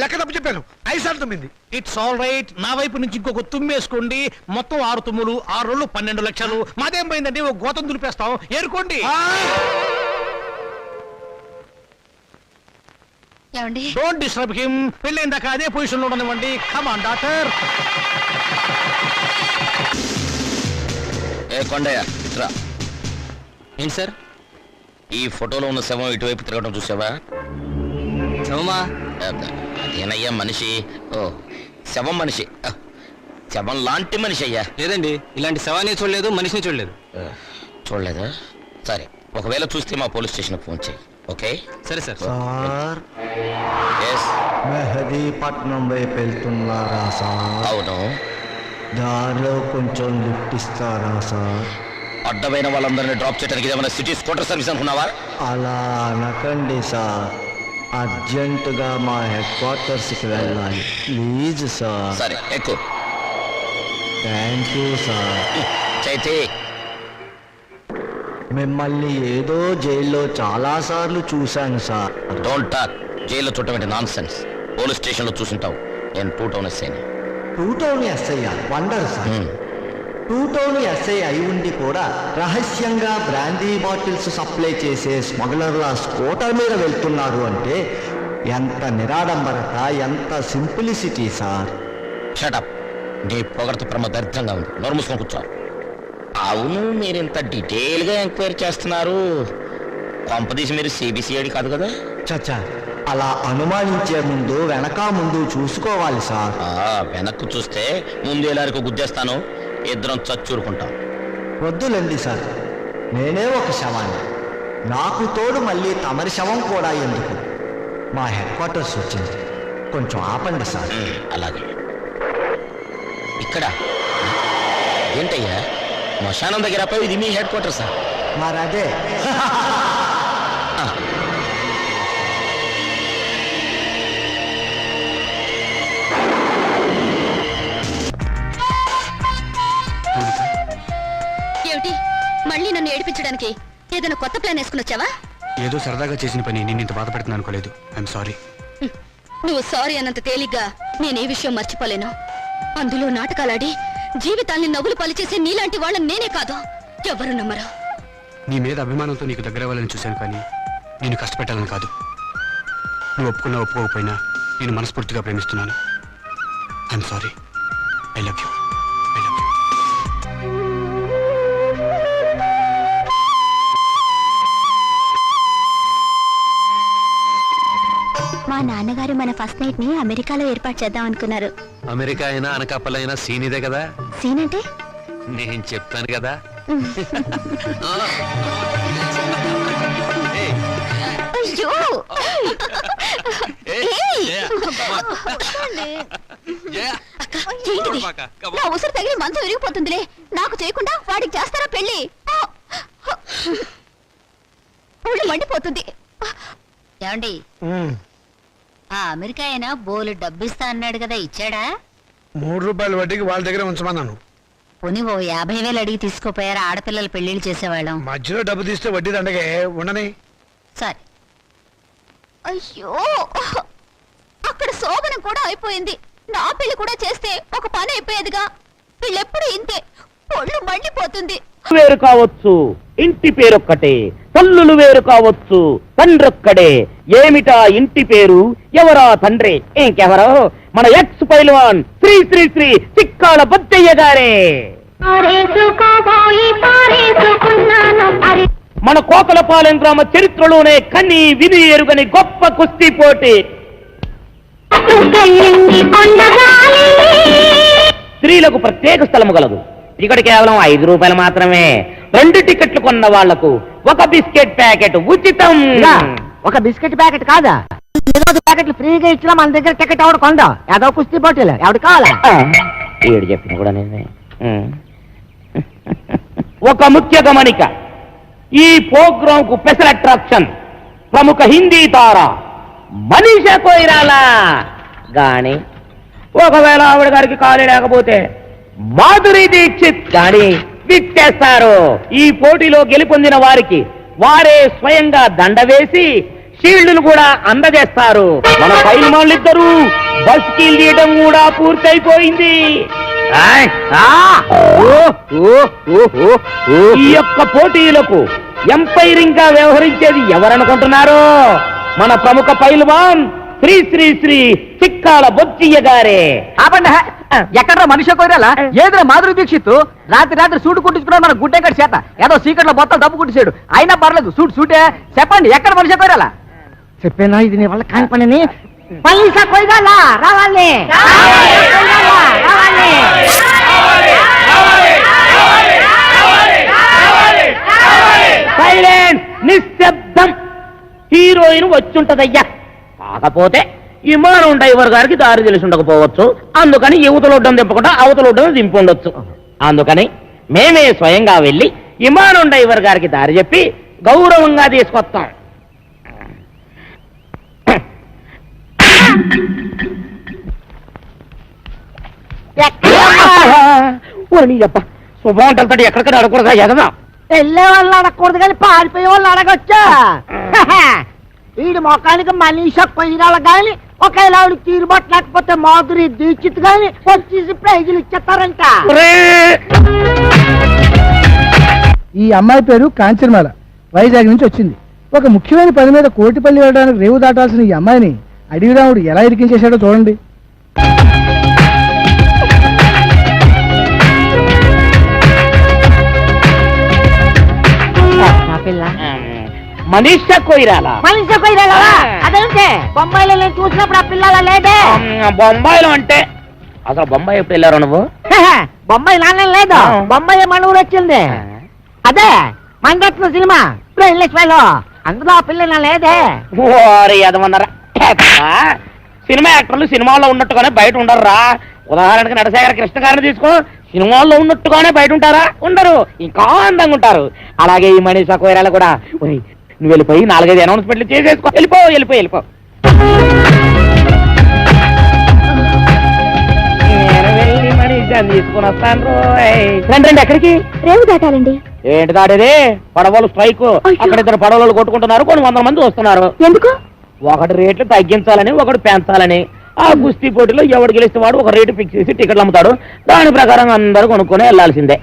లెక్క తప్పు చెప్పాను. 5 సార్లు తుమ్మింది. It's all right. నా వైపు నుంచి ఇంకొక తుమ్మేసుకోండి. మొత్తం 6 తుమ్ములు, 6 రోజులు 12 లక్షలు. మాదేం పోయిందండి? ఒక గోతం దులిపేస్తాం, ఏరుకోండి. ఏమండి? Don't disturb him. పెళ్ళైందాకా అదే పొజిషన్ లో ఉండనివ్వండి. Come on doctor. ఏ కొండయ్య, రా. ఏంటి సార్? ఈ ఫోటోలో ఉన్న శవం ఇటువైపు తిరగడం చూసావా? శవమా? అదేనయ్యా మనిషి. ఓ, శవం మనిషి. శవం లాంటి మనిషి అయ్యా. లేదండి, ఇలాంటి శవాన్ని చూడలేదు, మనిషిని చూడలేదు. చూడలేదా? సరే, ఒకవేళ చూస్తే మా పోలీస్ స్టేషన్ ఫోన్ చేయి. ఓకే? సరే సార్. Sir, yes. మెహదీపట్నం వైపు వెళ్తున్నారా సార్? అవును. దారిలో కొంచెం లిఫ్ట్ ఇస్తారా సార్? అడ్డమైన వాళ్ళందరినీ డ్రాప్ చేయడానికి ఏమైనా సిటీ స్కూటర్ సర్వీస్ అనుకున్నావా? అలా అనకండి సార్, అర్జెంటుగా మా హెడ్ క్వార్టర్స్కి వెళ్ళాలి. Please sir. సరే, ఎక్కువ. Thank you sir. చైతే, మిమ్మల్ని ఏదో జైల్లో చాలాసార్లు చూశాను సార్. Don't talk. జైల్లో చూడటం నాన్ సెన్స్. పోలీస్ స్టేషన్ లో చూసుంటావు. నేను 2 టౌన్ ఎస్ఐని. 2 town SI wonder sir. 2 town SI అయి ఉండి కూడా రహస్యంగా బ్రాందీ బాటిల్స్ సప్లై చేసే స్మగ్లర్ల స్కూటర్ మీద వెళ్తున్నారు అంటే ఎంత నిరాడంబరత, ఎంత సింప్లిసిటీ సార్. షటప్. నీ పొగడత ప్రమ దరిద్రంగా ఉంది. నోరు మూసుకొని కూర్చో. అవును, మీరు ఇంత డీటెయిల్ గా ఎంక్వైరీ చేస్తున్నారు. కొంపదీసి మీరు సిబిసిఐడి కాదు కదా? చచ్చా, అలా అనుమానించే ముందు వెనక ముందు చూసుకోవాలి సార్. వెనక్కు చూస్తే ముందు ఎలారికి గుద్దేస్తాను. ఇద్దరం చచ్చూరుకుంటాం. వద్దులండి సార్, నేనే ఒక శవాన్ని. నాకు తోడు మళ్ళీ తమరి శవం కూడా ఎందుకు? మా హెడ్ క్వార్టర్స్ వచ్చింది, కొంచెం ఆపండి సార్. అలాగే. ఇక్కడ ఏంటయ్యా, శ్మశానం దగ్గర ఇది మీ హెడ్ క్వార్టర్ సార్? మరదే. ఏమిటి, మళ్ళీ నన్ను ఏడిపించడానికి ఏదైనా కొత్త ప్లాన్ వేసుకుని వచ్చావా? ఏదో సరదాగా చేసిన పని నేను ఇంత బాధపడుతున్నాను అనుకోలేదు. I'm sorry. నువ్వు సారీ అన్నంత తేలిగ్గా నేనే విషయం మర్చిపోలేను. అందులో నాటకాలాడి జీవితాల్ని నవ్వులు పలిచేసే నీలాంటి వాళ్ళని నేనే కాదు, ఎవరు నమ్మరు. నీ మీద అభిమానంతో నీకు దగ్గర అవ్వాలని చూశాను, కానీ నేను కష్టపెట్టాలని కాదు. నువ్వు ఒప్పుకున్నా ఒప్పుకోకపోయినా నేను మనస్ఫూర్తిగా ప్రేమిస్తున్నాను. I'm sorry. I love you. I love you. మా నాన్నగారు మన ఫస్ట్ నైట్ ని అమెరికాలో ఏర్పాటు చేద్దాం అనుకున్నారు. అమెరికా అయినా అనకాపల్లి అయినా సీన్ ఇదే కదా. సీన్ అంటే నేను చెప్తాను కదా. అయ్యో ఏంటిది? నా ఉసురు తగిలి మంచం విరిగిపోతుందిలే. నాకు చేయకుండా వాడికి చేస్తారా పెళ్లి? ఒళ్ళు మండిపోతుంది. ఏమండి, ఆ అమెరికా అయినా బోలు డబ్బిస్తా అన్నాడు కదా, ఇచ్చాడా? 3 రూపాయల వడ్డీకి వాళ్ళ దగ్గర ఉంచమన్నాను. పోనీ ఓ 50,000 అడిగి తీసుకోపోయారా? ఆడపిల్లలు పెళ్లిళ్ళు చేసేవాళ్ళం. మధ్యలో డబ్బు తీస్తే వడ్డీ దండగే ఉండని. సరే. అయ్యో, అక్కడ శోభనం కూడా అయిపోయింది. నా పెళ్లి కూడా చేస్తే ఒక పని అయిపోయేదిగా. వీళ్ళెప్పుడు ఇంతే, ఒళ్ళు మండిపోతుంది. వేరు కావచ్చు, ఇంటి పేరొక్కటే. తల్లులు వేరు కావచ్చు, తండ్రొక్కడే. ఏమిటా ఇంటి పేరు, ఎవరా తండ్రి? ఇంకెవరో మన ఎక్స్ పైల్వాన్ శ్రీ శ్రీ శ్రీ చిక్కాల బొద్దయ్య గారే. మన కోకలపాలెం గ్రామ చరిత్రలోనే కన్ని విని ఎరుగని గొప్ప కుస్తీ పోటీ. స్త్రీలకు ప్రత్యేక స్థలము గలదు. టికెట్ కేవలం 5 రూపాయలు మాత్రమే. 2 టికెట్లు కొన్న వాళ్లకు ఒక బిస్కెట్ ప్యాకెట్ ఉచితం. ఒక బిస్కెట్ ప్యాకెట్ కాదా, 20 ప్యాకెట్లు ఫ్రీగా ఇచ్చినా మన దగ్గర టికెట్ ఎవడు కొందా? ఏదో కుస్తీ పోటీలు ఎవడు కావాలా? ఏడు చెప్పిన కూడా నేనే. ఒక ముఖ్య గమనిక, ఈ ప్రోగ్రాం కు స్పెషల్ అట్రాక్షన్ ప్రముఖ హిందీ తార మనీషా కొయిరాలా గాని, ఒకవేళ ఆవిడ గారికి ఖాళీ లేకపోతే మాధురి దీక్షిత్ గాని విచ్చేస్తారు. ఈ పోటీలో గెలుపొందిన వారికి వారే స్వయంగా దండ వేసి షీల్డ్లు కూడా అందజేస్తారు. మన పైల్వాన్లిద్దరూ బస్ కి తీయడం కూడా పూర్తయిపోయింది. ఈ యొక్క పోటీలకు ఎంపైరింగ్ గా వ్యవహరించేది ఎవరనుకుంటున్నారు? మన ప్రముఖ పైల్వాన్ శ్రీ శ్రీ శ్రీ చిక్కాల బొచ్చయ్య గారే. ఎక్కడ మనిషి కోరాలా? ఏదో మాధురి దీక్షిత్ రాత్రి సూటు కుట్టించుకున్నాడు మన గుడ్డెక్కడి చేత. ఏదో సీకట్లో మొత్తం డబ్బు కుట్టించాడు. అయినా పర్లేదు, సూటే. చెప్పండి, ఎక్కడ మనిషి కోరాలా? చెప్పేనా, ఇది నీ వల్ల కాని పనిని. మనీషా కొయిరాలా రావాలి. సైలెన్స్, నిశ్శబ్దం. హీరోయిన్ వచ్చుంటదయ్యా. కాకపోతే విమానం డ్రైవర్ గారికి దారి తెలిసి ఉండకపోవచ్చు. అందుకని యువతలొడ్డం దింపకుండా అవతలొడ్డం దింపి ఉండొచ్చు. అందుకని మేమే స్వయంగా వెళ్ళి విమానం డ్రైవర్ గారికి దారి చెప్పి గౌరవంగా తీసుకొస్తాం. శుభవంటలతో ఎక్కడికైనా అడగకూడదా? ఎగదా వెళ్ళే వాళ్ళు అడగకూడదు కానీ పారిపోయే వాళ్ళు అడగొచ్చా? వీడి మొఖానికి మనీషా కొయిరాల గాని, ఒకవేళ ఆవిడ తీరుబాటు లేకపోతే మాధురి దీక్షిత్ గాని వచ్చేసి ప్రైజులు ఇచ్చేస్తారంట. ఈ అమ్మాయి పేరు కాంచనమాల, వైజాగ్ నుంచి వచ్చింది. ఒక ముఖ్యమైన పని మీద కోటిపల్లి వెళ్ళడానికి రేవు దాటాల్సిన ఈ అమ్మాయిని అడవిరాముడు ఎలా ఇరికించేశాడో చూడండి. మనీషా కొయిరాలా? అదేంటే బొంబాయిలో నేను చూసినప్పుడు ఆ పిల్లల లేదే. బొంబాయిలో అంటే అసలు బొంబాయి ఎప్పుడు వెళ్ళారు నువ్వు? బొంబాయి నాన్న లేదు, బొంబాయి మన ఊరు వచ్చింది. అదే మంగట్ల సినిమా లో, అందులో ఆ పిల్ల లేదే. ఓరి అదమన్నారా? సినిమా యాక్టర్లు సినిమాల్లో ఉన్నట్టుగానే బయట ఉండరురా. ఉదాహరణకి నటశేఖర కృష్ణ గారిని తీసుకో, సినిమాల్లో ఉన్నట్టుగానే బయట ఉంటారా? ఉండరు, ఇంకా అందంగా ఉంటారు. అలాగే ఈ మనీషా కొయిరాలా కూడా. నువ్వు వెళ్ళిపోయి 4-5 అనౌన్స్మెంట్లు చేసేసుకో. వెళ్ళిపో. నేను వెళ్ళి మనీషాని తీసుకుని వస్తాను. రండి. ఎక్కడికి? రేవు దాటాలండి. ఏంటి దాడేది? పడవలు స్ట్రైక్. అక్కడ 2 పడవలు కొట్టుకుంటున్నారు, కొన్ని 100 మంది వస్తున్నారు. ఎందుకు? ఒకటి రేట్లు తగ్గించాలని, ఒకటి పెంచాలని. ఆ కుస్తీ పోటీలో ఎవడు గెలిస్తే వాడు ఒక రేటు ఫిక్స్ చేసి టికెట్లు అమ్ముతాడు. దాని ప్రకారం అందరూ కొనుక్కొని వెళ్లాల్సిందే.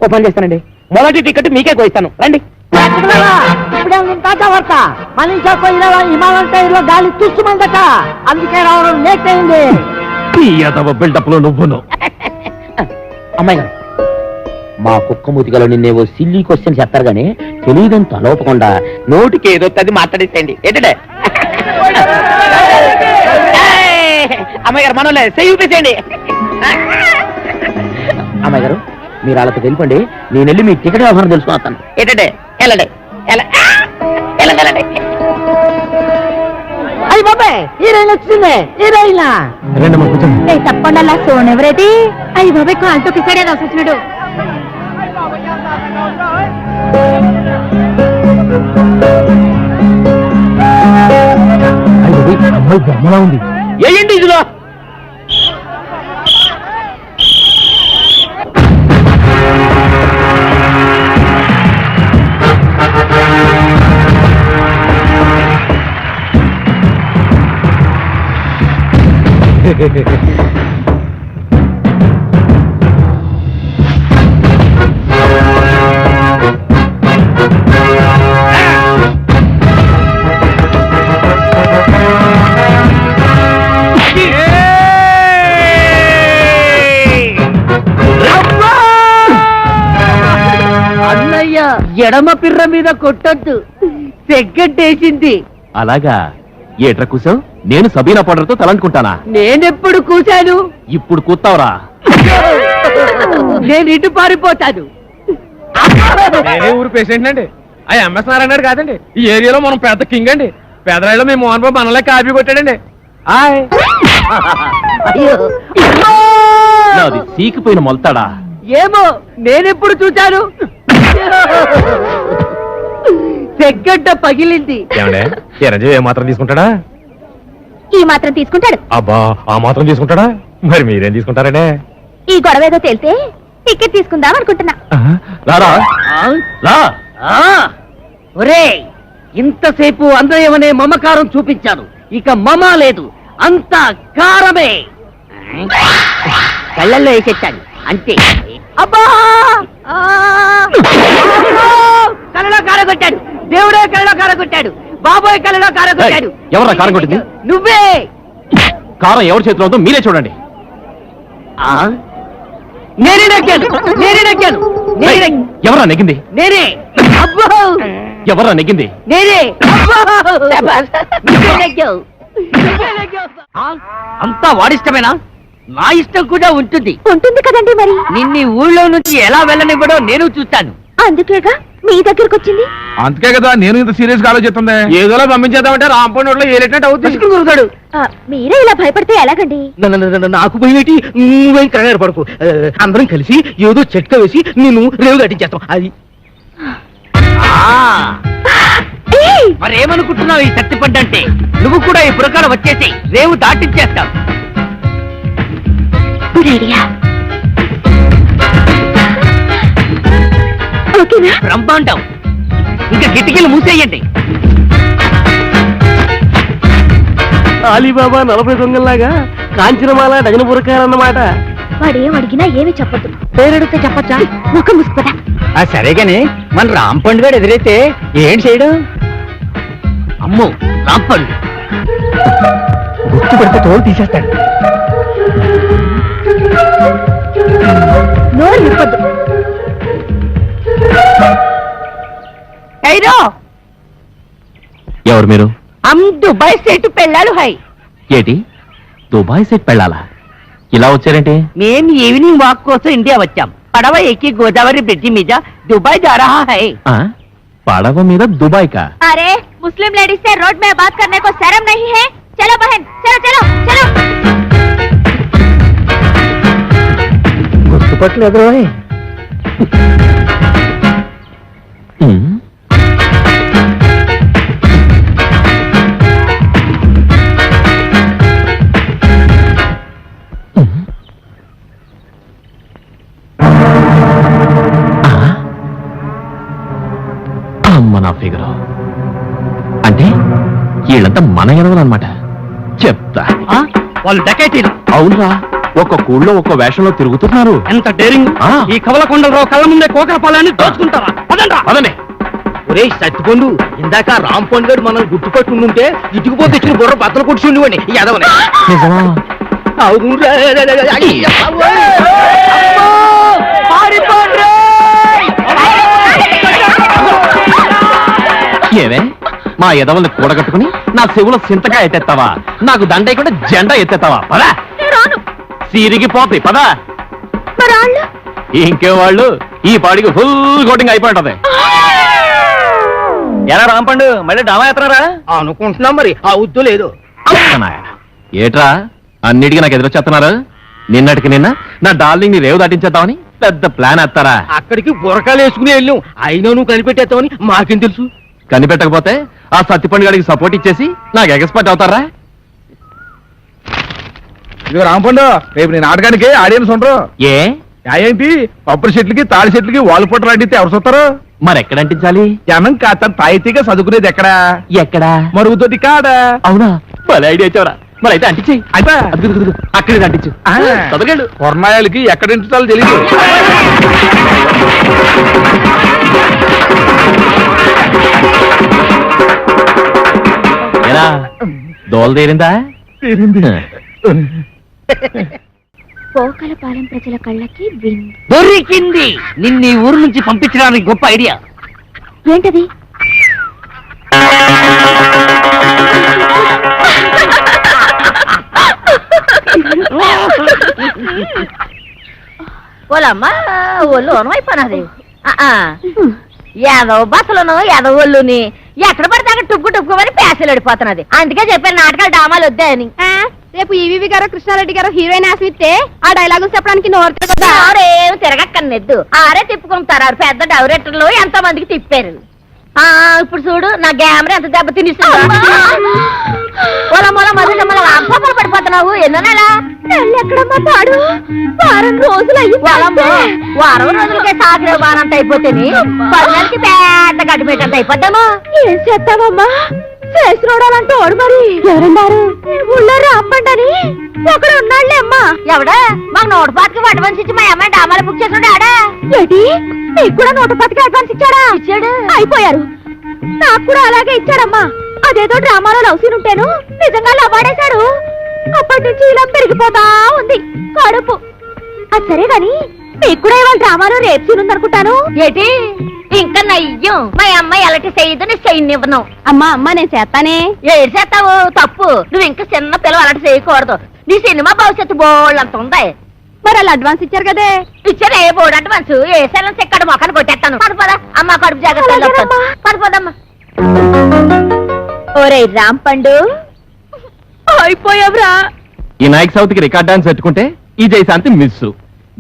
ఓ పని చేస్తానండి, మొదటి టికెట్ మీకే కోయిస్తాను. రండి. ఇప్పుడే తాజా వార్త మనీషా పోయిన హిమాలయం టైర్లో గాలి తుస్సుమందట, అందుకే రావడం లేట్ అయింది. బిల్డప్ లో నువ్వును. అమ్మాయి గారు, మా కుక్క మూతికలో నిన్నేవో సిల్లీ క్వశ్చన్ చెప్తారు గానీ తెలియదని తలోపకుండా నోటికి ఏదో తది మాట్లాడేసేయండి. ఏంటంటే అమ్మాయి గారు మనోలే చెయ్యి చూపేసేయండి. అమ్మాయి గారు, మీరు వాళ్ళతో వెళ్ళిపోండి, నేను వెళ్ళి మీ టికెట్ వ్యవహారం తెలుసుకుని వస్తాను. ఏంటంటే వెళ్ళండి. అయ్యి బాబాయ్, హీరోయిన్ వచ్చింది. హీరోయిన్ తప్పకుండా అలా సోన్ ఎవరైతే అయ్యి బాబాయ్ కాలుతో కిసాడే రాసొచ్చినాడు. అమ్మాయి బొమ్మలా ఉంది. ఏంటి ఇదిలో అన్నయ్య ఎడమ పిర్ర మీద కొట్టొద్దు, తెగ్గట్టేసింది. అలాగా ఏట్రా కూసావు? నేను సబీనా పౌడర్ తో తలంటుకుంటానా? నేనెప్పుడు కూశాను? ఇప్పుడు కూతావురా. నేను ఇటు పారిపోతాను. నేనే ఊరు పేషెంట్ అండి. ఆ ఎంఎస్ నారాయణ కాదండి, ఈ ఏరియాలో మనం పెద్ద కింగ్ అండి. పేదరాయిలో మేము మోహన్ బాబు మనలే కాపీ కొట్టాడండి. నాది సీకిపోయిన మొలతాడా? ఏమో, నేనెప్పుడు చూశాను? తెగ్గడ్డ పగిలింది. ఏమండే, చిరంజీవి ఏ మాత్రం తీసుకుంటాడా? ఈ మాత్రం తీసుకుంటాడు. అబ్బా, ఆ మాత్రం తీసుకుంటాడా? మరి మీరేం తీసుకుంటారండి? ఈ గొడవ ఏదో తేలితే టికెట్ తీసుకుందాం అనుకుంటున్నా. రారా రా. ఒరే, ఇంతసేపు అందయమనే మమకారం చూపించాను, ఇక మమ లేదు, అంతా కారమే. కళ్ళల్లో వేసేచ్చాను అంతే. అబ్బా, కళ్ళలో కారగొట్టాడు, దేవుడే కళ్ళలో కారగొట్టాడు, బాబోయ్ కళ్ళలో కారగొట్టాడు. ఎవరా కారం కొట్టింది? నువ్వే. కారం ఎవరి చేతిలో ఉందో మీరే చూడండి. నేనే నెగ్గాను, నేనే నెగ్గాను, నేనే నెగ్గాను. ఎవరా నెగ్గింది? నేనే. అబ్బో, ఎవరా నెగ్గింది? నేనే. నువ్వే నెగ్గావు. నువ్వే నెగ్గావు. అంతా వాడిష్టమేనా? నా ఇష్టం కూడా ఉంటుంది. ఉంటుంది కదండి మరి. నిన్ని ఊళ్ళో నుంచి ఎలా వెళ్ళనివ్వడో నేను చూస్తాను. అందుకేగా మీ దగ్గరకు వచ్చింది. అందుకే కదా నేను ఇంత సీరియస్ గా ఆలోచిస్తుంది. ఏదోలా పంపించేద్దామంటే రాంపండి ఏలేటట్టు అవుతుంది. మీరే ఇలా భయపడితే ఎలాగండి? నాకు భయమేటి, నువ్వేం కంగారు పడకు. అందరం కలిసి ఏదో చెట్క వేసి నిన్ను రేవు దాటించేస్తాం. అది మరేమనుకుంటున్నావు ఈ సత్తిపడ్డంటే? నువ్వు కూడా ఈ పురకాల వచ్చేసి రేవు దాటించేస్తావు. బ్రహ్మాండం. ఇంకా కిటికీలు మూసేయండి. అలీబాబా 40 దొంగల్లాగా కాంచనమాల డజన పురకాలన్నమాట. వాడేం అడిగినా ఏమి చెప్పద్దు. పేరెడితే చెప్పచ్చా? ముఖం ముసుకుపదా. సరే గాని మన రాంపండు గారు ఎదురైతే ఏం చేయడం? అమ్మో, రాంపండు గుర్తుపడితే తోలు తీసేస్తాడు. నోరు విప్పద్దు. ఎవరు మీరు? దుబాయ్ సెట్ పెళ్ళాలు హై. ఏటి దుబాయ్ సెట్ పెళ్ళాలా? ఇలా వచ్చారేంటి? మేం ఈవినింగ్ వాక్ కోసం ఇండియా వచ్చాం. పడవ ఎక్కి గోదావరి బ్రిడ్జి మీద దుబాయ్ जा रहा है. పడవ మీద దుబాయ్ కా? अरे मुस्लिम लेडीज से रोड में बात करने को शर्म नहीं है? चलो बहन, चलो चलो चलो. గుర్తుపట్టలేదు. అమ్మ నా ఫిగరు. అంటే వీళ్ళంతా మన ఎనవలన్నమాట. చెప్తా. వాళ్ళు డకైటీలు. అవునరా, ఒక్క కూళ్ళో ఒక్క వేషంలో తిరుగుతున్నారు. ఎంత డేరింగ్! ఈ కవలకొండలరావు కళ్ళ ముందే కోకరపాలని దోచుకుంటారా? పదండి. ఒరే సత్తిపండు ఇందాక రాంపండు గారు మనం గుర్తుపట్టుకుని ఉంటే ఇటుకుపోతే ఇచ్చిన బుర్ర బద్దలు కొట్టి ఉండేవాడిని ఈ ఎదవని అవునురా. అయ్యా, అమ్మో! పారిపోండ్రే! ఏవే మా ఎదవల్ని కూడగట్టుకుని నా చెవులో సింతగా ఎత్తేస్తావా? నాకు దండేయకుండా జెండా ఎత్తేస్తావా? పదా సిరిగిపోతాయి పదా. ఇంకే వాళ్ళు ఈ పాడికి ఫుల్ కోటింగ్ అయిపోయి ఉంటది. ఎలా రాంపండు మళ్ళీ డామా ఎత్తనారా? అనుకుంటున్నాం మరి ఆ ఉద్దు లేదు. ఏట్రా అన్నిటికీ నాకు ఎదురొచ్చేస్తున్నారు? నిన్నటికి నిన్న నా డార్లింగ్ ని రేవు దాటించేద్దామని పెద్ద ప్లాన్ వేస్తారా? అక్కడికి బురకాలు వేసుకుని వెళ్ళాం, అయినా నువ్వు కనిపెట్టేస్తావని మాకేం తెలుసు? కనిపెట్టకపోతే ఆ సత్తిపండు గారికి సపోర్ట్ ఇచ్చేసి నాకు ఎక్స్పర్ట్ అవుతారా? ఇది రాంపండు రేపు నీ నాటకానికి ఆడియన్స్ ఉండరు. ఏ ఏంటి కొబ్బరి చెట్లకి తాడి చెట్లకి వాళ్ళు పొట్టలు అడిగితే ఎవరు చూస్తారు? మరి ఎక్కడ అంటించాలి? జనం కాస్త తాయితీగా చదువుకునేది ఎక్కడా? ఎక్కడా? మరుగుతోటి కాడా? అవునా, భలే ఐడియా ఇచ్చావరా. మరి అయితే అంటించేయి. అయితే అక్కడే అంటించు. చదవగలడు కొరనాయాలకి ఎక్కడ ఇంటాలో తెలియదు. ఎలా దోల తీరిందా? పోకలపాలెం ప్రజల కళ్ళకి విందు. దొరికింది. నిన్న ఈ ఊరు నుంచి పంపించడానికి గొప్ప ఐడియా. ఏంటది? ఓలమ్మా ఒళ్ళు ఓనమైపోయినది. యాదవ బస్సులను యాదవ ఒళ్ళుని ఎక్కడ పడితే అక్కడ టుక్కు టుక్కుమని ప్యాసలు అడిపోతున్నది. అందుకే చెప్పాను నాటకాలు డామాలు వద్దా అని. రేపు ఈవీవి గారు కృష్ణారెడ్డి గారు హీరోయిన్ ఆశిస్తే ఆ డైలాగులు చెప్పడానికి నోరు ఆరేం తిరగక్కర్లేదు. ఆరే తిప్పుకుంటారు. పెద్ద డైరెక్టర్లు ఎంతో మందికి తిప్పారు. ఇప్పుడు చూడు నా గ్యామరా ఎంత దెబ్బ తినిస్తుంది. వాంపలు పడిపోతున్నావు. ఎన్నో నెల ఎక్కడమ్మా తాడు? వారం రోజులు వారం రోజులకే సాగరే బానంత అయిపోతే 10 నెలలకి పెద్ద గడ్డిమేటంత అయిపోతాము. ఏం చేస్తావమ్మా? చేసి చూడాలంటే ఓడు మరి ఎవరున్నారు? ఊళ్ళో రాంపండని ఒకడు ఉన్నాళ్లే అమ్మా. ఎవడా? మాకు 125కి అడ్వాన్స్ ఇచ్చి మా అమ్మాయి డామాలు బుక్ చేసాడు. ఆడా ఏంటి? నీకు కూడా 125కి అడ్వాన్స్ ఇచ్చాడా? ఇచ్చాడు. అయిపోయారు. నాకు కూడా అలాగే ఇచ్చాడమ్మా. అదేదో డ్రామాలో లవ్ సీన్ ఉంటేను నిజంగా లవ్వాడేశాడు. అప్పటి నుంచి ఇలా పెరిగిపోతా ఉంది కడుపు. అది సరే గాని మీకు కూడా ఇవాళ డ్రామాలో రేపు సీన్ ఉందనుకుంటాను. ఏంటి? ఇంకా నయ్యం. మా అమ్మాయి ఎలాంటి చేయదు, నీ చేయనివ్వను. అమ్మా అమ్మా నేను చేస్తానే. ఏడు చేస్తావు? తప్పు. నువ్వు ఇంకా చిన్న పిల్లలు అలాంటి చేయకూడదు. నీ సినిమా భవిష్యత్తు బోళ్ళంత ఉంది. మరి వాళ్ళు అడ్వాన్స్ ఇచ్చారు కదే. ఇచ్చారు. ఏ బోర్డు అడ్వాన్స్? ఏ సెలెన్స్ ఎక్కడ మొక్కను కొట్టేస్తాను. పద అమ్మ కడుపు జాగ్రత్త. పదమ్మా. ఓరే రాంపండు అయిపోయావురా. ఈ నాయక్ సౌత్ కి రికార్డ్ డాన్స్ పెట్టుకుంటే ఈ జయశాంతి మిస్.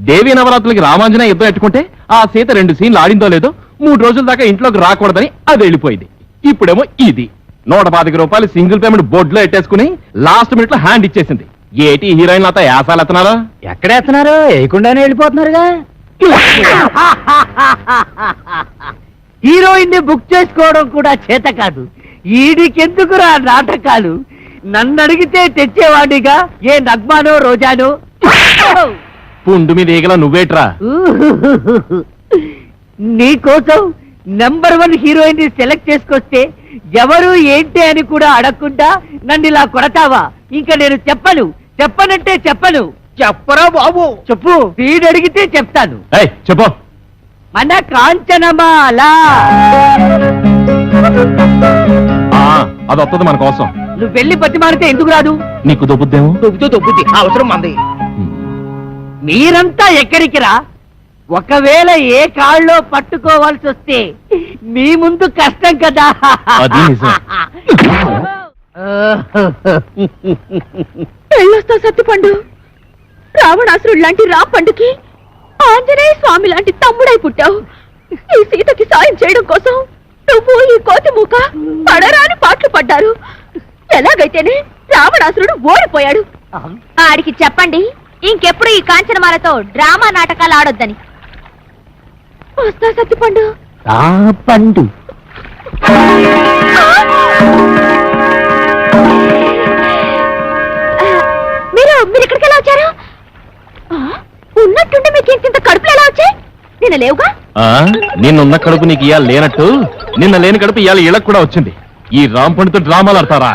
దేవీ నవరాత్రులకి రామాంజన యుద్ధం పెట్టుకుంటే ఆ సీత 2 సీన్లు ఆడిందో లేదో 3 రోజుల దాకా ఇంట్లోకి రాకూడదని అది వెళ్ళిపోయింది. ఇప్పుడేమో ఇది 125 రూపాయలు సింగిల్ పేమెంట్ బోర్డులో ఎట్టేసుకుని లాస్ట్ మినిట్ లో హ్యాండ్ ఇచ్చేసింది. ఏటి హీరోయిన్ అంతా యాసాలు ఎత్తున్నారు? ఎక్కడ ఎత్తున్నారు? వేయకుండానే వెళ్ళిపోతున్నారుగా. హీరోయిన్ ని బుక్ చేసుకోవడం కూడా చేత కాదు. ఈడికెందుకురా నాటకాలు? నన్ను అడిగితే తెచ్చేవాడిగా ఏ నగ్మానో రోజానో. పుండు మీద ఈగల నువ్వేట్రా? నీకోసం నెంబర్ 1 హీరోయిన్ ని సెలెక్ట్ చేసుకొస్తే ఎవరు ఏంటి అని కూడా అడగకుండా నన్ను ఇలా కొడతావా? ఇంకా నేను చెప్పనంటే చెప్పను. చెప్పరా బాబు? చెప్పు. వీడు అడిగితే చెప్తాను. చెప్పు. మన కాంచనమాల. అది వస్తుంది మన కోసం. నువ్వు వెళ్ళి బతిమాలితే ఎందుకు రాదు? నీకు దొబ్బుద్దేమో. దొబ్బుద్ది. అవసరం మంది. మీరంతా ఎక్కడికి రా? ఒకవేళ ఏ కాళ్ళలో పట్టుకోవాల్సి వస్తే మీ ముందు కష్టం కదా. అది నిజం. పెళ్ళొస్తా సత్తుపండు. రావణాసురుడు లాంటి రాంపండుకి ఆంజనేయ స్వామి లాంటి తమ్ముడై పుట్టావు. ఈ సీతకి సాయం చేయడం కోసం నువ్వు ఈ కోతి మూక పడరాని పాటలు పడ్డారు. ఎలాగైతేనే రావణాసురుడు ఓడిపోయాడు. ఆడికి చెప్పండి ఇంకెప్పుడు ఈ కాంచనమాలతో డ్రామా నాటకాలు ఆడొద్దని. వస్తా సత్తుపండు. పండు మీరు ఇక్కడికి ఎలా వచ్చారు? ఉన్నట్టుండి మీకు ఇంత కడుపులు ఎలా వచ్చాయి? నేను లేవుగా. నిన్నున్న కడుపు నీకు ఇవాళ లేనట్టు నిన్న లేని కడుపు ఇవాళ ఇళ్ళకు కూడా వచ్చింది. ఈ రాంపండితో డ్రామాలు ఆడతారా?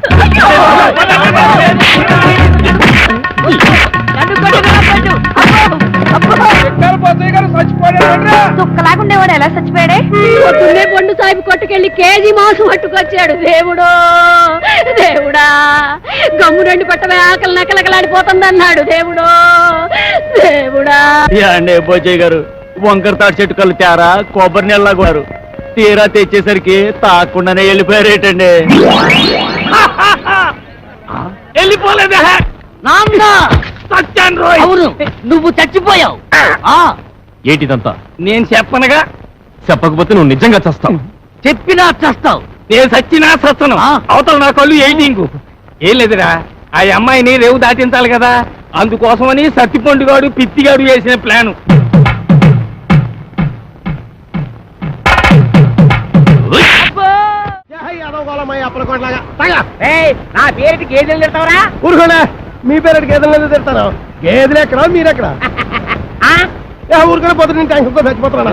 దుఃఖలాగుండేవాడు ఎలా చచ్చిపోయాడే? పొద్దున్నే పండు సాహిబ్ కొట్టుకెళ్లి కేజీ మాంసం పట్టుకొచ్చాడు. దేవుడో దేవుడా, గమ్ము రెండు పట్టమే ఆకలి నకలకలాడిపోతుంది అన్నాడు. దేవుడో దేవుడా. అండే పోచయ్య గారు, వంకర తాటి చెట్టు కళ్ళు తేరా కొబ్బరి నీళ్ళ కొన్నారు. తీరా తెచ్చేసరికి తాకుండానే వెళ్ళిపోయారేటండి. వెళ్ళిపోలేదా? అవును, నువ్వు చచ్చిపోయావు. ఏంటిదంతా? నేను చెప్పనగా. చెప్పకపోతే నువ్వు నిజంగా చస్తావు. చెప్పినా చస్తావు. నేను సచ్చినా చస్తాను. అవతల నా కళ్ళు ఎయిటింగ్. ఏం లేదురా, ఆ అమ్మాయిని రేవు దాటించాలి కదా, అందుకోసమని సత్తిపండుగాడు పిత్తిగాడు వేసిన ప్లాను. నా పేరుకి గేదెలు తిడతావరా? ఊరుకోనే, మీ పేరు గేదెలు తిడతాను. గేదెలు ఎక్కడ మీరెక్కడ? ఊరుకునే పోతే నేను టెన్షన్తో చచ్చిపోతున్నా.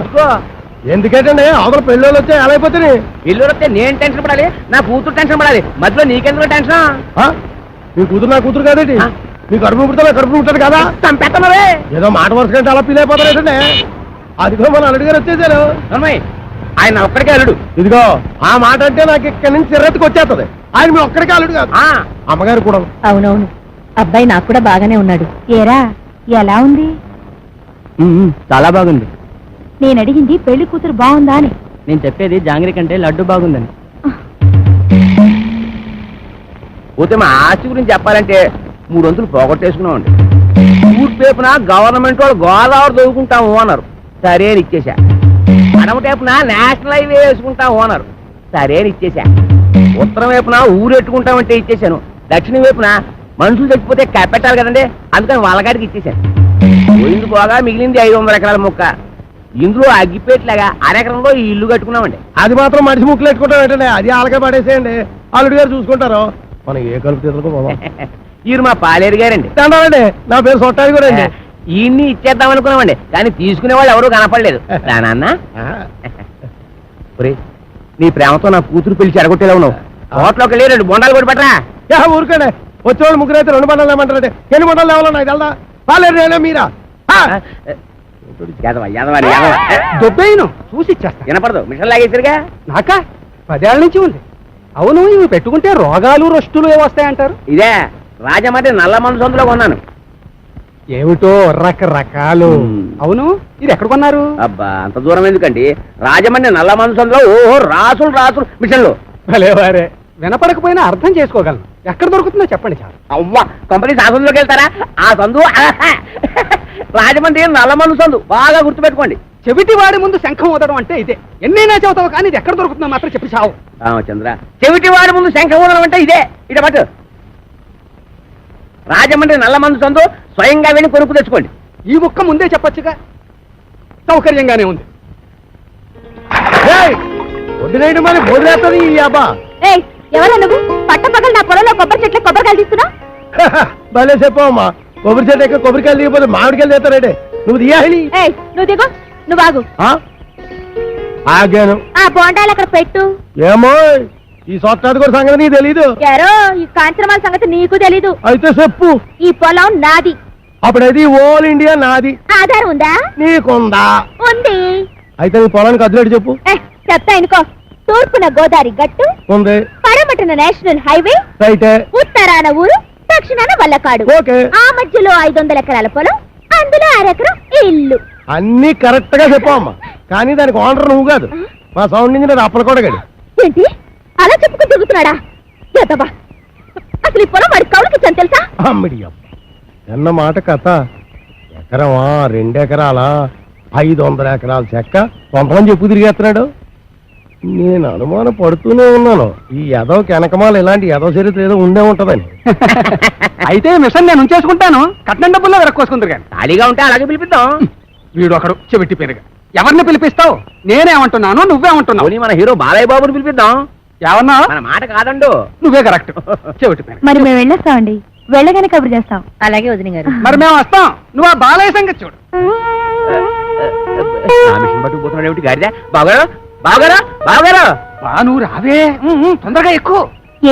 ఎందుకంటే అవతల పెళ్ళోళ్ళు వచ్చే ఎలా అయిపోతుంది? ఇల్లు వస్తే నేను టెన్షన్ పడాలి, నా కూతురు టెన్షన్ పడాలి. మధ్యలో నీకెందుకు టెన్షన్? మీ కూతురు నా కూతురు కాదేంటి? మీ కడుపు పుడతా కడుపు పుట్టాడు కదా, పెట్టమరే. ఏదో మాట వరుస కంటే అలా ఫీల్ అయిపోతారేటండి. అదిగో మన అల్లుడు గారు వచ్చేసారు. ఆయన ఒక్కడికే అల్లుడు. ఇదిగో ఆ మాట అంటే నాకు ఇక్కడి నుంచి చిరెత్తుకు వచ్చేస్తుంది. ఆయన మీ ఒక్కడికే అల్లుడు కాదు, అమ్మగారు కూడా. అవునవును, అబ్బాయి నాకు కూడా బాగానే ఉన్నాడు. ఏరా ఎలా ఉంది? చాలా బాగుంది. నేను అడిగింది పెళ్లి కూతురు బాగుందా అని. నేను చెప్పేది జాంగిరి కంటే లడ్డు బాగుందని. పోతే మా ఆస్తి గురించి చెప్పాలంటే 3 వంతులు పోగొట్టేసుకున్నామండి. ఊరు పేపున గవర్నమెంట్ వాళ్ళు గోదావరి దొరుకుంటాము అన్నారు, సరే అని ఇచ్చేసా. అడమ టైపున నేషనల్ హైవే వేసుకుంటాము అన్నారు, సరే అని ఇచ్చేసా. ఉత్తరం వైపున ఊరు ఎట్టుకుంటామంటే ఇచ్చేసాను. దక్షిణం వైపున మనుషులు చచ్చిపోతే కప్పెట్టాలి కదండి, అందుకని వాళ్ళగాడికి ఇచ్చేసాను. పోయింది పోగా మిగిలింది 500 ఎకరాల మొక్క. ఇందులో అగ్గిపేట్లాగా అరెకరంలో ఈ ఇల్లు కట్టుకున్నామండి. అది మాత్రం మనిషి ముక్కలు ఎట్టుకుంటాం ఏంటండి, అది ఆలకే పడేసేయండి, అల్లుడు గారు చూసుకుంటారు. మనం ఏ కలుపు తీసుకో. ఈయన మా పాలేరు గారండి. అండి, నా పేరు సొట్టాది కూడా అండి. ఈయన్ని ఇచ్చేద్దాం అనుకున్నామండి, కానీ తీసుకునే వాళ్ళు ఎవరూ కనపడలేదు. నాన్న, నీ ప్రేమతో నా కూతురు పిలిచి అడగొట్టేలా ఉన్నావు. హోటల్లోకి వెళ్ళి 2 బొండాలు కూడా పెట్టరా. ఊరుకోండి, వచ్చేవాళ్ళు ముగ్గురు అయితే 2 బండాలు లేమంటారంటే ఎన్ని బండాలు లేవాలో నాకు తెలదా? పాలేరు నేనే మీరా? దొబ్బేను చూసి ఇచ్చేస్తా. వినపడదు, మిషన్ లాగేసరిగా. నాకా 10 ఏళ్ళ నుంచి ఉంది. అవును, ఇవి పెట్టుకుంటే రోగాలు రొస్టులు ఏమొస్తాయంటారు? ఇదే రాజమండ్రి నల్ల మందు సందులో కొన్నాను. ఏమిటో రకరకాలు. అవును, ఇది ఎక్కడ కొన్నారు? అబ్బా, అంత దూరం ఎందుకండి, రాజమండ్రి నల్ల మందు సందులో. ఓహో, రాసులు రాసులు మిషన్లు. భలేవారే, వినపడకపోయినా అర్థం చేసుకోగలను. ఎక్కడ దొరుకుతుందో చెప్పండి చాలు. అవ్వా, కంపెనీ సందులోకి వెళ్తారా? ఆ సందు రాజమండ్రి నల్ల మందు సందు, బాగా గుర్తుపెట్టుకోండి. చెవిటి వాడి ముందు శంఖం ఊదడం అంటే ఇదే. ఎన్నైనా చెబుతావు కానీ ఇది ఎక్కడ దొరుకుతుందో మాత్రం చెప్పి చావు. రామచంద్ర, చెవిటి వాడి ముందు శంఖం ఊదడం అంటే ఇదే. ఇదే పట్టు, రాజమండ్రి నల్ల మందు సందు, స్వయంగా వెళ్ళి కొనుక్కు తెచ్చుకోండి. ఈ ముక్క ముందే చెప్పొచ్చుగా, సౌకర్యంగానే ఉంది. వదిలేయడం అని వదిలేస్తుంది ఈ అబ్బా. ఎవరా నువ్వు? పట్టపగలు నా పొలంలో కొబ్బరి చెట్లు కొబ్బరికాయలు తీస్తున్నా? భలే చెప్పమ్మా, కొబ్బరి చెట్టు ఎక్క కొబ్బరికాయలు దిగిపోతే మామిడికాయలు తీస్తారంటే నువ్వు దిగాలి. నువ్వు దిగు, నువ్వు ఆగు. ఆగాను. ఆ బోండాలు అక్కడ పెట్టు. ఏమో, ఈ సొట్టాది కూడా సంగతి నీకు తెలీదు. యారో, ఈ కాంచనమాల సంగతి నీకు తెలీదు. అయితే చెప్పు. ఈ పొలం నాది. అప్పుడైతే ఓల్ ఇండియా నాది. ఆధారం ఉందా? నీకుందా? ఉంది. అయితే నీ పొలానికి అదిలేడు చెప్పు. చెప్తా అనుకో. తూర్పున గోదావరి గట్టు ఉంది, పడమటన నేషనల్ హైవే, రైటే, ఉత్తరాన ఊరు, దక్షిణాన వల్లకాడు. ఓకే. ఆ మధ్యలో 500 ఎకరాల పొలం, అందులో 1 ఎకరం ఇల్లు. అన్ని కరెక్ట్ గా చెప్పమ్మా, కానీ దానికి ఓనర్ నువ్వు కాదు, మా సౌండ్ ఇంజనీర్ అప్పల కూడా గడి. ఏంటి అలా చెప్పుకుని తిరుగుతున్నాడా? ఎదవా, అసలు ఈ పొలం వాడి కౌలుకి ఇచ్చాను తెలుసా? అమ్మిడి అన్న మాట కథ. ఎకరమా 2 ఎకరాలా 500 ఎకరాల చెక్క కొంతమంది చెప్పు తిరిగేస్తున్నాడు. నేను అనుమానం పడుతూనే ఉన్నాను, ఈ యదవ వెనకమాల ఇలాంటి యదవ చరిత్ర ఏదో ఉండే ఉంటదని. అయితే మిషన్ నేను ఉంచేసుకుంటాను, కట్నం డబ్బుల్లో వెనక్కోసుకుందరు కానీ. ఖాళీగా ఉంటే అలాగే పిలిపిద్దాం. వీడు ఒకడు చెవిటి పెరుగా. ఎవరిని పిలిపిస్తావు? నేనేమంటున్నాను, నువ్వేమంటున్నావు? మన హీరో బాలయ్య బాబుని పిలిపిద్దాం. ఏమన్నా? మన మాట కాదండు. నువ్వే కరెక్ట్, చెవిటి పెరుగు. మరి మేము వెళ్ళొస్తామండి, వెళ్ళగానే కబురు చేస్తాం. అలాగే వదిన గారు. మరి మేము వస్తాం, నువ్వు ఆ బాలయ్య సంగతి చూడు. నా మిషన్ పట్టుకుపోతున్నాడు ఏమిటి గాడిద? బావగారు బావగారు బావగారు నువ్వు రావే తొందరగా ఎక్కువ.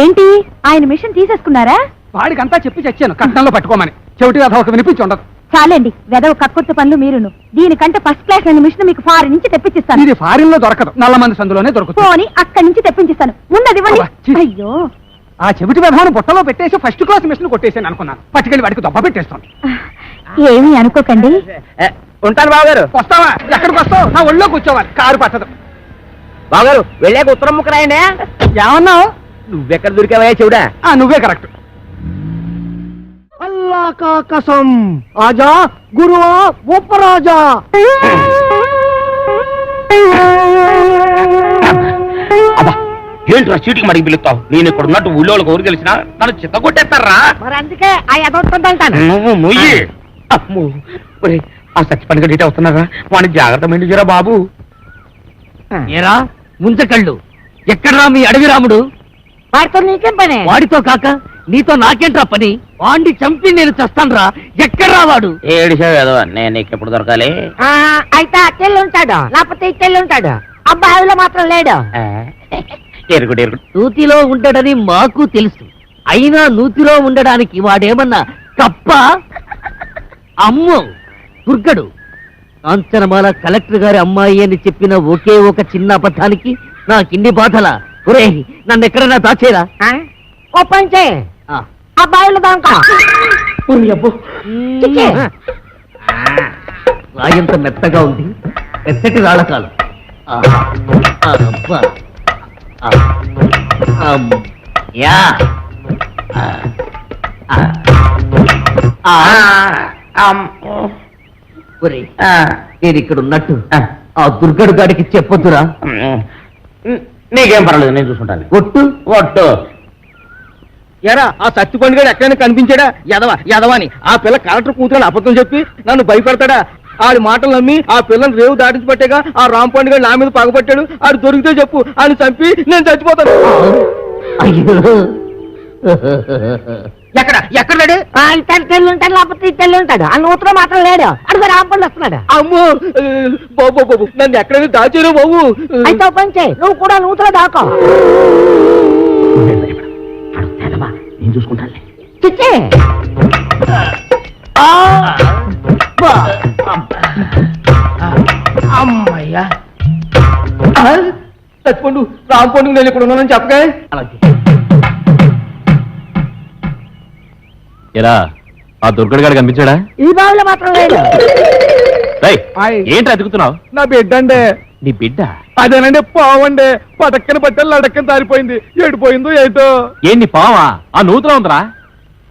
ఏంటి ఆయన మిషన్ తీసేసుకున్నారా? వాడికంతా చెప్పి చచ్చాను కట్నంలో పట్టుకోమని. చెవిటి అదో ఒక వినిపించి ఉండదు. చాలండి వెదవ కక్కుర్తి పనులు మీరును. దీనికంటే ఫస్ట్ క్లాస్ అయిన మిషన్ మీకు ఫారిన్ నుంచి తెప్పించిస్తాను. ఇది ఫారిన్ లో దొరకదు, నల్ల మంది సందులోనే దొరుకుతుంది. పోని అక్కడి నుంచి తెప్పించిస్తాను. ముందది ఇవ్వండి. అబ్బా, ఛీ. అయ్యో ఆ చెవిటి విధానం బుట్టలో పెట్టేసి ఫస్ట్ క్లాస్ మిషన్ కొట్టేసాను అనుకున్నాను. పట్టుకెళ్ళి వాడికి దొబ్బ పెట్టేస్తాను. ఏమీ అనుకోకండి. ఉంటాను బావగారు. వస్తావా? ఎక్కడికి వస్తావు? నా ఒళ్ళో కూర్చోవాలి, కారు పట్టదు. బావగారు వెళ్ళాక ఉత్తరం ముక్క రాయండి. ఏమన్నావు? నువ్వెక్కడ దొరికావయ్యా చెవుడా? నువ్వే కరెక్ట్. అల్లా కా కసం ఆజా గురువా ఉపరాజా. అబ్బా ఏంట్రా చీటికి మడికి పిలుస్తావు? నేను ఇక్కడ ఉన్నట్టు ఊళ్ళో వాళ్ళకి ఊరు తెలిసినా నన్ను చిత్త కొట్టేస్తారా? మరి అందుకే ఆ ఎదవుతుందంటాను. నువ్వు మొయ్యి. అమ్మో ఒరేయ్, ఆ సచ్చిపని గడిట వస్తున్నారా? వాడిని జాగ్రత్త మెండుజరా బాబు. ఏరా ముంచకళ్ళు, ఎక్కడ్రా మీ అడవి రాముడు? వాడితో నీకేం పని? వాడితో కాక నీతో నాకేంట్రా పని? వాడిని చంపి నేను చస్తాన్రా. ఎక్కడ్రా వాడు? ఏడిసావు ఏదో నేను నీకు ఎప్పుడు దొరకాలి? అయితే అట్టెళ్ళి ఉంటాడు, లేకపోతే ఇట్టెళ్ళి ఉంటాడు. అబ్బాయిలో మాత్రం లేడు. ఎరుగుడు ఎరుగుడు. నూతిలో ఉండడని మాకు తెలుసు, అయినా నూతిలో ఉండడానికి వాడేమన్నా కప్ప? అమ్మో దుర్గడు. కాంచనమాల కలెక్టర్ గారి అమ్మాయి అని చెప్పిన ఒకే ఒక చిన్న అబద్ధానికి నాకిన్ని బాధలా? ఒరే నన్ను ఎక్కడైనా దాచేరా? ఓ పని చేయి, అబ్బాయిలు దాకా రాయంత మెత్తగా ఉంది, మెత్తటి రాళ్ళకాలు. నేను ఇక్కడ ఉన్నట్టు ఆ దుర్గడు గాడికి చెప్పొద్దురా. నీకేం పర్వాలేదు, నేను చూసుకుంటాను. ఒట్టు ఒట్టు. ఎరా ఆ సత్తిపండు గారు ఎక్కడైనా కనిపించాడా? ఎదవాని ఆ పిల్ల కలెక్టర్ కూతురని అబద్ధం చెప్పి నన్ను భయపెడతాడా? ఆడి మాటలు నమ్మి ఆ పిల్లని రేవు దాటించి పట్టేగా ఆ రాంపండు గారు నా మీద పగబట్టాడు. ఆడు దొరికితే చెప్పు, ఆయన చంపి నేను చచ్చిపోతాను. అయ్యో ఎక్కడ లేడు? ఇట్టెళ్ళి ఉంటాడు, లేకపోతే ఇట్టెళ్ళి ఉంటాడు. ఆ నూతులో మాత్రం లేడు. అడుగు రాంపండు వస్తున్నాడు. అమ్మో బాబు బాబు నన్ను ఎక్కడైనా దాచారు బాబు. అయితే ఓ పని చేయి, నువ్వు కూడా నూతులో దాకో. నేను చూసుకుంటాను. చిచ్చే అమ్మయ్యా చచ్చిపోండు రాంపండు నేను ఇక్కడ ఉన్నానని చెప్పగా. ఎరా ఆ దుర్గడు గారు కనిపించాడా? ఈ బావిలో మాత్రం లేడు. ఏంటి అతుకుతున్నావు? నా బిడ్డ అండి. నీ బిడ్డ? అదేనండి పావండి. పటక్కన పట్టాలి లడక్కన దారిపోయింది. ఏడిపోయిందో ఏటో. ఏంటి పావా? ఆ నూతులో ఉందిరా.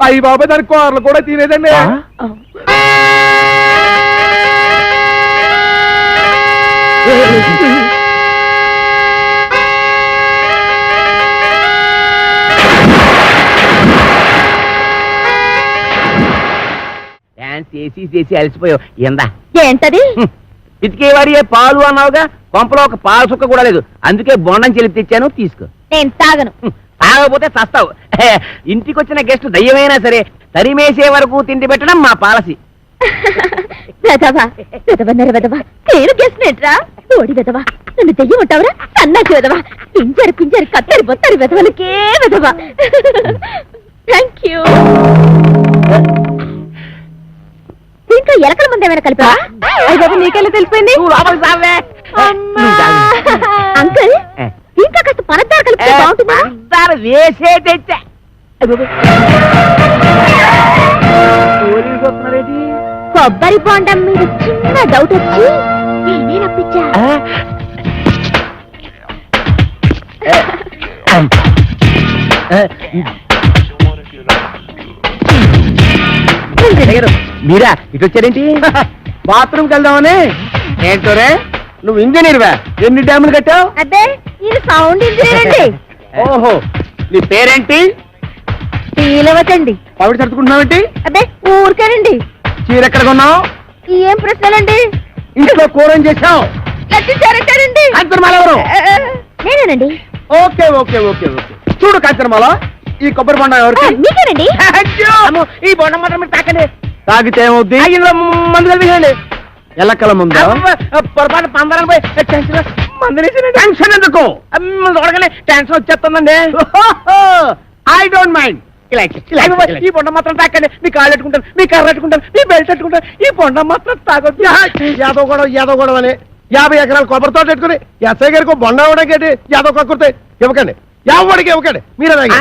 అయ్యి బాబాయ్ దాని కూరలు కూడా తినేదండి. చేసి అలసిపోయావు. ఎందా ఏంటది? పితికేవాడి పాలు అన్నావుగా, కొంపలో ఒక పాల సుక్క కూడా లేదు. అందుకే బొండం చెల్లి తెచ్చాను, తీసుకో. నేను తాగను. తాగకపోతే చస్తావు. ఇంటికి వచ్చిన గెస్ట్ దయ్యమైనా సరే తరిమేసే వరకు తిండి పెట్టడం మా పాలసీ. వెదవా వెదవన్నారు వెదవా. నేను గెస్ట్రా ఓడి వెదవా. నన్ను దెయ్యం ఉంటావురా సన్నాసి వెదవా. పింజరు పింజరు కత్తరి బొత్తరి వెదవలకే వెదవా. Thank you. దీంట్లో ఎలకల ముందు ఏమైనా కలిపా? నీకెళ్ళి తెలిసిపోయింది. అంకుల్ దీంట్లో కాస్త పనద్దారు కలిపితే బాగుంటుందా? వేసే తెచ్చా. కొబ్బరి బొండం మీద చిన్న డౌట్ వచ్చి నేనే రప్పించా. మీరా ఇటు వచ్చారేంటి? బాత్రూమ్కి వెళ్దామని. ఏంటోరే నువ్వు ఇంజనీర్వా? ఎన్ని డ్యాములు కట్టావు? అదే ఇది సౌండ్ ఇంజనీర్ అండి. ఓహో నీ పేరేంటి? తీలవతండి. పవిడి సర్దుకుంటున్నావేంటి? అదే ఊరికేనండి. చీర ఎక్కడ కొన్నావు? ఏం ప్రశ్నలండి? ఇంట్లో కూర ఏం చేసావు? లట్టించారంటారండి. కాంచనమాల ఎవరు? నేనేనండి. Okay okay okay okay. చూడు కాంచనమాల, ఈ కొబ్బరి బొండం ఎవరికి? ఎల్లకల ముందు పొరపాటు పందరాలు పోయి టెన్షన్ ఎందుకు చూడగానే టెన్షన్ వచ్చేస్తుందండి. I don't mind. ఈ పొండ మాత్రం తాకండి. మీ కాళ్ళు పెట్టుకుంటాను, మీ కర్ర పెట్టుకుంటాను, మీ బెల్ట్ పెట్టుకుంటాను. ఈ పొండ మాత్రం తాగొద్దు. యాదవ్ గొడవ అని 50 ఎకరాల కొబ్బరితో పెట్టుకుని ఎస్ఐ గారికి బొండ ఇవ్వడానికి యాదవ్ కక్కుర్తే ఇవ్వకండి. ఎవరికి ఇవ్వకండి. మీరే తాగి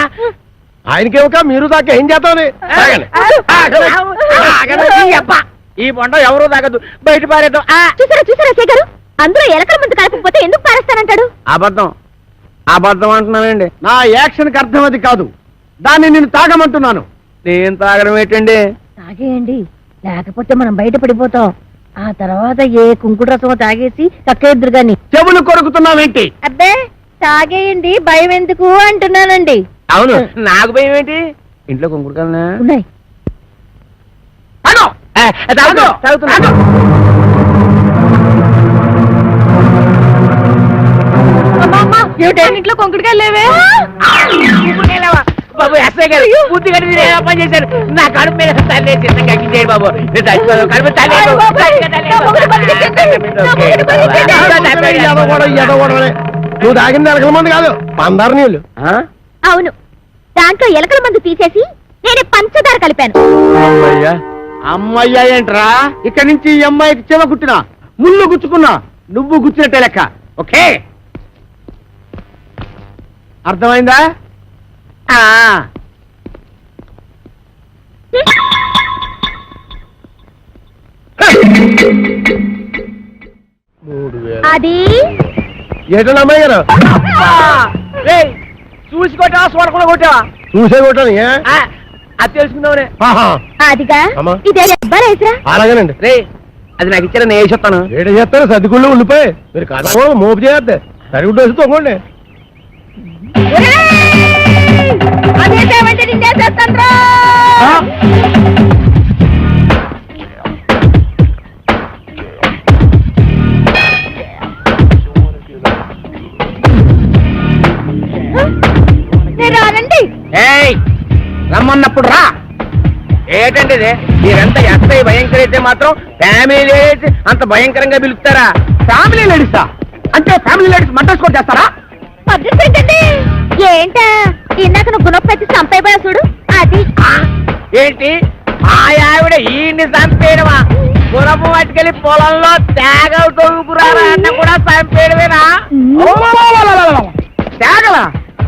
ఆయనకి ఇవ్వక మీరు దాకా ఏం చేద్దామని ఈ పొండ ఎవరు తాగదు, బయట పారేద్దాం. చూసారా చూసారా అసయ్య గారు, అందరూ ఎలకల ముందు కలపకపోతే ఎందుకు పారేస్తానంటాడు? అబద్ధం అబద్ధం అంటున్నానండి. నా యాక్షన్కి అర్థం అది కాదు. దాన్ని నేను తాగమంటున్నాను. నేను తాగడం ఏంటండి? తాగేయండి, లేకపోతే మనం బయట పడిపోతాం. ఆ తర్వాత ఏ కుంకుడు రసమో తాగేసి కక్కేద్దరు గాని. చెవులు కొరుకుతున్నావేంటి? అబ్బే తాగేయండి, భయం ఎందుకు అంటున్నానండి. అవును, నాకు భయం ఏంటి? ఇంట్లో కుంకుడుకాలనా ఉన్నాయి. ఇంట్లో కొంకుడుకాయలు లేవే. బాబు ఎస్ఐ గారు బుద్ధి కట్టి పని చేశారు. నా కడుపు మీద తల్లి బాబు. కడుపు నువ్వు తాగింది ఎలకల మంది కాదు, పందారు నీళ్ళు. అవును, దాంట్లో ఎలకల మందు తీసేసి నేనే పంచదార కలిపాను. అమ్మయ్యా ఏంట్రా? ఇక్కడి నుంచి ఈ అమ్మాయికి చెవ కుట్టినా ముళ్ళు గుచ్చుకున్నా నువ్వు గుచ్చినట్టే లెక్క. ఓకే, అర్థమైందా? అది ఏంటో అమ్మాయి గారు చూసి కొట్టావా, చూడకుండా కొట్టావా? చూసే కొట్టాను. అది తెలుసుకుందామనే. అదిగా అమ్మా. ఇదే అబ్బాయిరా. అలాగేనండి. రే అది నాకు ఇచ్చారా, నేను చెప్తాను. ఏడు చేస్తారు సర్దిగుళ్ళు ఉండిపోయి మీరు కథ మోపు చేయద్దు. సరిగుడ్డు వేసి తొంగండి. రానండి. రమ్మన్నప్పుడు రా. ఏంటండి ఇది? మీరంతా ఎస్ఐ భయంకర అయితే మాత్రం ఫ్యామిలీ లేడీస్ అంత భయంకరంగా పిలుస్తారా? ఫ్యామిలీ లేడీసా? అంటే ఫ్యామిలీ లేడీస్ మంటలు స్కోర్ చేస్తారా? ఏంటా ఇందాక నువ్వు గుణపెట్టి చంపైపోయా చూడు, అది ఏంటి? ఆ ఆవిడ ఈయన్ని చంపేయడమా? గుణపు పట్టుకెళ్ళి పొలంలో తేగలు తొలుకురారా అన్న కూడా చంపేయడమేనా? తేగలా?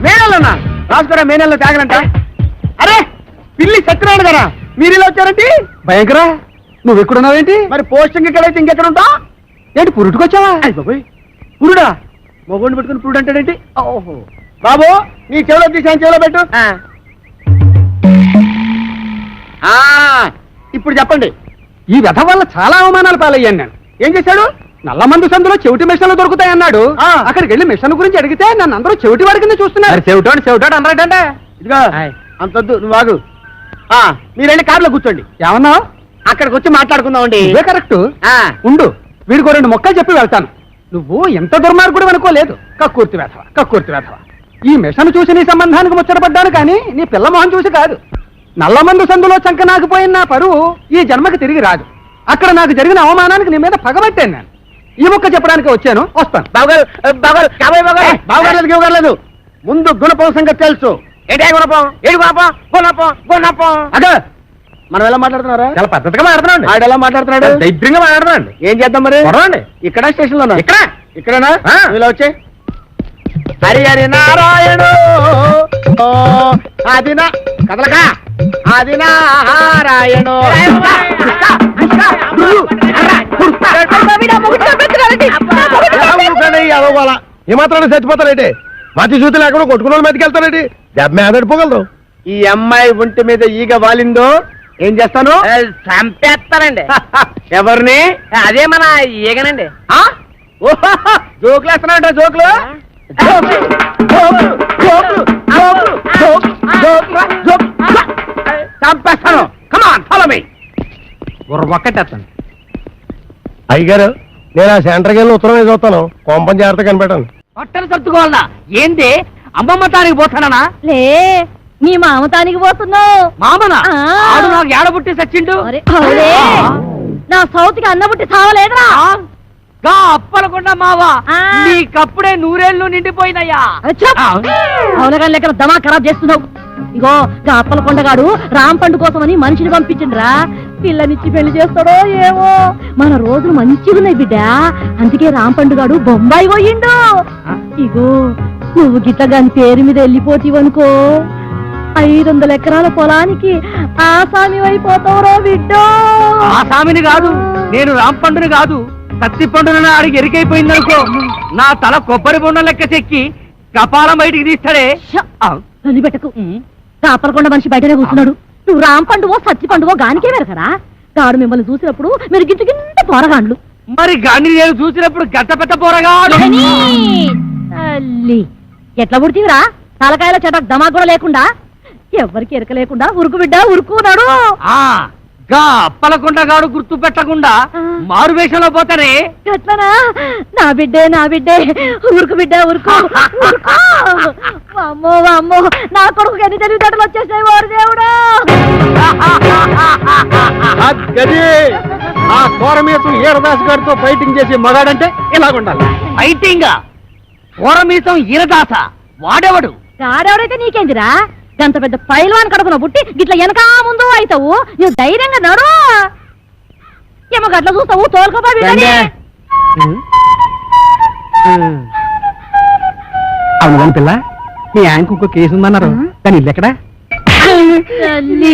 మేనల్లోనా? రాసుకోరా, మేనల్లో తేగలంట. అరే పిల్లి సత్యనారాయణ గారా, మీరు ఇలా వచ్చారండి? భయంకరా, నువ్వు ఎక్కడున్నావేంటి? మరి పోస్టింగ్ ఇక్కడైతే ఇంకెక్కడ ఉంటా? ఏంటి పురుటుకొచ్చావా? పురుడా? మొగుడిని పెట్టుకుని పురుడు అంటాడేంటి? ఓహో బాబు, నీ చెవిలో తీసాను, చెవిలో పెట్టు. ఇప్పుడు చెప్పండి. ఈ వ్యధ వల్ల చాలా అవమానాలు పాలయ్యాను నేను. ఏం చేశాడు? నల్ల మందు సందులో చెవిటి మిషన్లు దొరుకుతాయన్నాడు. అక్కడికి వెళ్ళి మిషన్ గురించి అడిగితే నన్ను అందరూ చెవిటి వాడి కింద చూస్తున్నారు. చెవిటాడు అన్నాడంటే. ఇదిగో అంతొద్దు, నువ్వు ఆగు. మీరు వెళ్ళి కార్లో కూర్చోండి. ఏమన్నా? అక్కడికి వచ్చి మాట్లాడుకుందామండి. ఇదే కరెక్ట్. ఉండు, వీడికో 2 మొక్కలు చెప్పి వెళ్తాను. నువ్వు ఎంత దుర్మార్గుడు అనుకోలేదు. కక్కుర్తి వేధవ. ఈ మిషన్ చూసి నీ సంబంధానికి ముచ్చటపడ్డాను కానీ నీ పిల్ల మొహం చూసి కాదు. నల్లమందు సందులో చంక నాకుపోయిన నా పరువు ఈ జన్మకి తిరిగి రాదు. అక్కడ నాకు జరిగిన అవమానానికి నీ మీద పగబట్టాను నేను. ఈ మొక్క చెప్పడానికి వచ్చాను, వస్తాను. బావగారు ముందు గుణపం సంగతి తెలుసు. ఏంటే గుణపం? ఏడు గుణపం. అదే మనం ఎలా మాట్లాడుతున్నారా? చాలా పద్ధతిగా మాట్లాడుతున్నాడు. ఆడు ఎలా మాట్లాడుతున్నాడు? దైద్యంగా మాట్లాడుతున్నాడు. ఏం చేద్దాం మరి? ఇక్కడ స్టేషన్ లో ఇక్కడేనా? ఇలా వచ్చే హరి హరి నారాయణ అది నా కదలకా, అది నారాయణ. ఏమాత్రం చచ్చిపోతారేంటి? మతి చూతులు ఎక్కడ కొట్టుకున్న వాళ్ళు మీదకి వెళ్తారేంటి? దెబ్బ మీద పడిపోగలరు. ఈ అమ్మాయి ఒంటి మీద ఈగ వాలిందో ఏం చేస్తాను? చంపేస్తానండి. ఎవరిని? అదే మన ఈగనండి. జోకులు వేస్తున్నాడు. జోకులు చంపేస్తాను. Come on follow me. ఒక్కటేస్తాను. అయ్యగారు, నేను ఆ సెంటర్కి వెళ్ళి ఉత్తరం మీద చూస్తాను. కొంపం జాగ్రత్త కనిపెట్టాను. పట్టణ సర్దుకోవాలనా? ఏంది అమ్మమ్మ తానికి పోతానా? లే, మీ మామ తానికి పోతున్నావు. మామనా? ఆడు నాకు ఏడబుట్టి సచ్చిండు. నా సౌతికి అన్నబుట్టి చావలేదురా గా అప్పలకుండా మావా ఆ. నీకప్పుడే నూరేళ్లు నిండిపోయినయ్యా అవునగాని లెక్కన దమా ఖరాబ్ చేస్తున్నావు. ఇగో గా అప్పలకొండగాడు రాంపండు కోసమని మనిషిని పంపించిండ్రా. పిల్లనిచ్చి పెళ్లి చేస్తాడో ఏమో. మన రోజులు మంచిగున్నాయి బిడ్డ, అందుకే రాంపండుగాడు బొంబాయి పోయిండు. ఇగో నువ్వు గిట్ల గాని పేరు మీద వెళ్ళిపోతీవనుకో 500 ఎకరాల పొలానికి ఆసామి అయిపోతావురో బిడ్డో. ఆ సామిని కాదు, నేను రాంపండుని కాదు, సత్తి పండున అడిగి ఎరికైపోయిందనుకో నా తల కొబ్బరి బొండం లెక్క చెక్కి కపాలం బయటికి తీస్తాడే. పెట్టకు అప్పలకొండ మనిషి బయటనే కూర్చున్నాడు. నువ్వు రాంపండువో సత్తి పండువో గానికే వెరకరా. గాడు మిమ్మల్ని చూసినప్పుడు మీరు గింత గింత పోరగాండ్లు. మరి గాన్ని నేను చూసినప్పుడు గట్ట పెట్ట పోరగా తల్లి ఎట్లా పుడితీవిరా? తలకాయల చెట దమా కూడా లేకుండా, ఎవరికి ఎరక లేకుండా ఉరుకు బిడ్డ ఉరుకున్నాడు. గా అప్పలకొండగాడు గుర్తు పెట్టకుండా మారు వేషంలో పోతానే. ఎట్లనా? నా బిడ్డే నా బిడ్డే ఉరుకు బిడ్డ ఉరుకు ఉరుకు. అమ్మో అమ్మో నా కొడుకు ఎన్ని తెలివితేటలు వచ్చేసాయి ఓరు దేవుడా. ఆ కోరమేసం ఈరదాస్ గారితో ఫైటింగ్ చేసి మగాడంటే ఇలాగుండాలి. ఫైటింగ్ ఓరమీసం ఈరదాస వాడెవడు? గాడెవడైతే నీకేందిరా? గంత పెద్ద పైల్వాన్ కడుపున పుట్టి గిట్ల వెనకా ముందు అవుతావు. నువ్వు ధైర్యంగా నడు. ఏమో గట్ల చూస్తావు తోలుకోపా బిడ్డని. అవును కాని పిల్ల, మీ ఆయనకు ఇంకో కేసు ఉందన్నారు, కానీ ఇల్లు ఎక్కడా? తల్లి.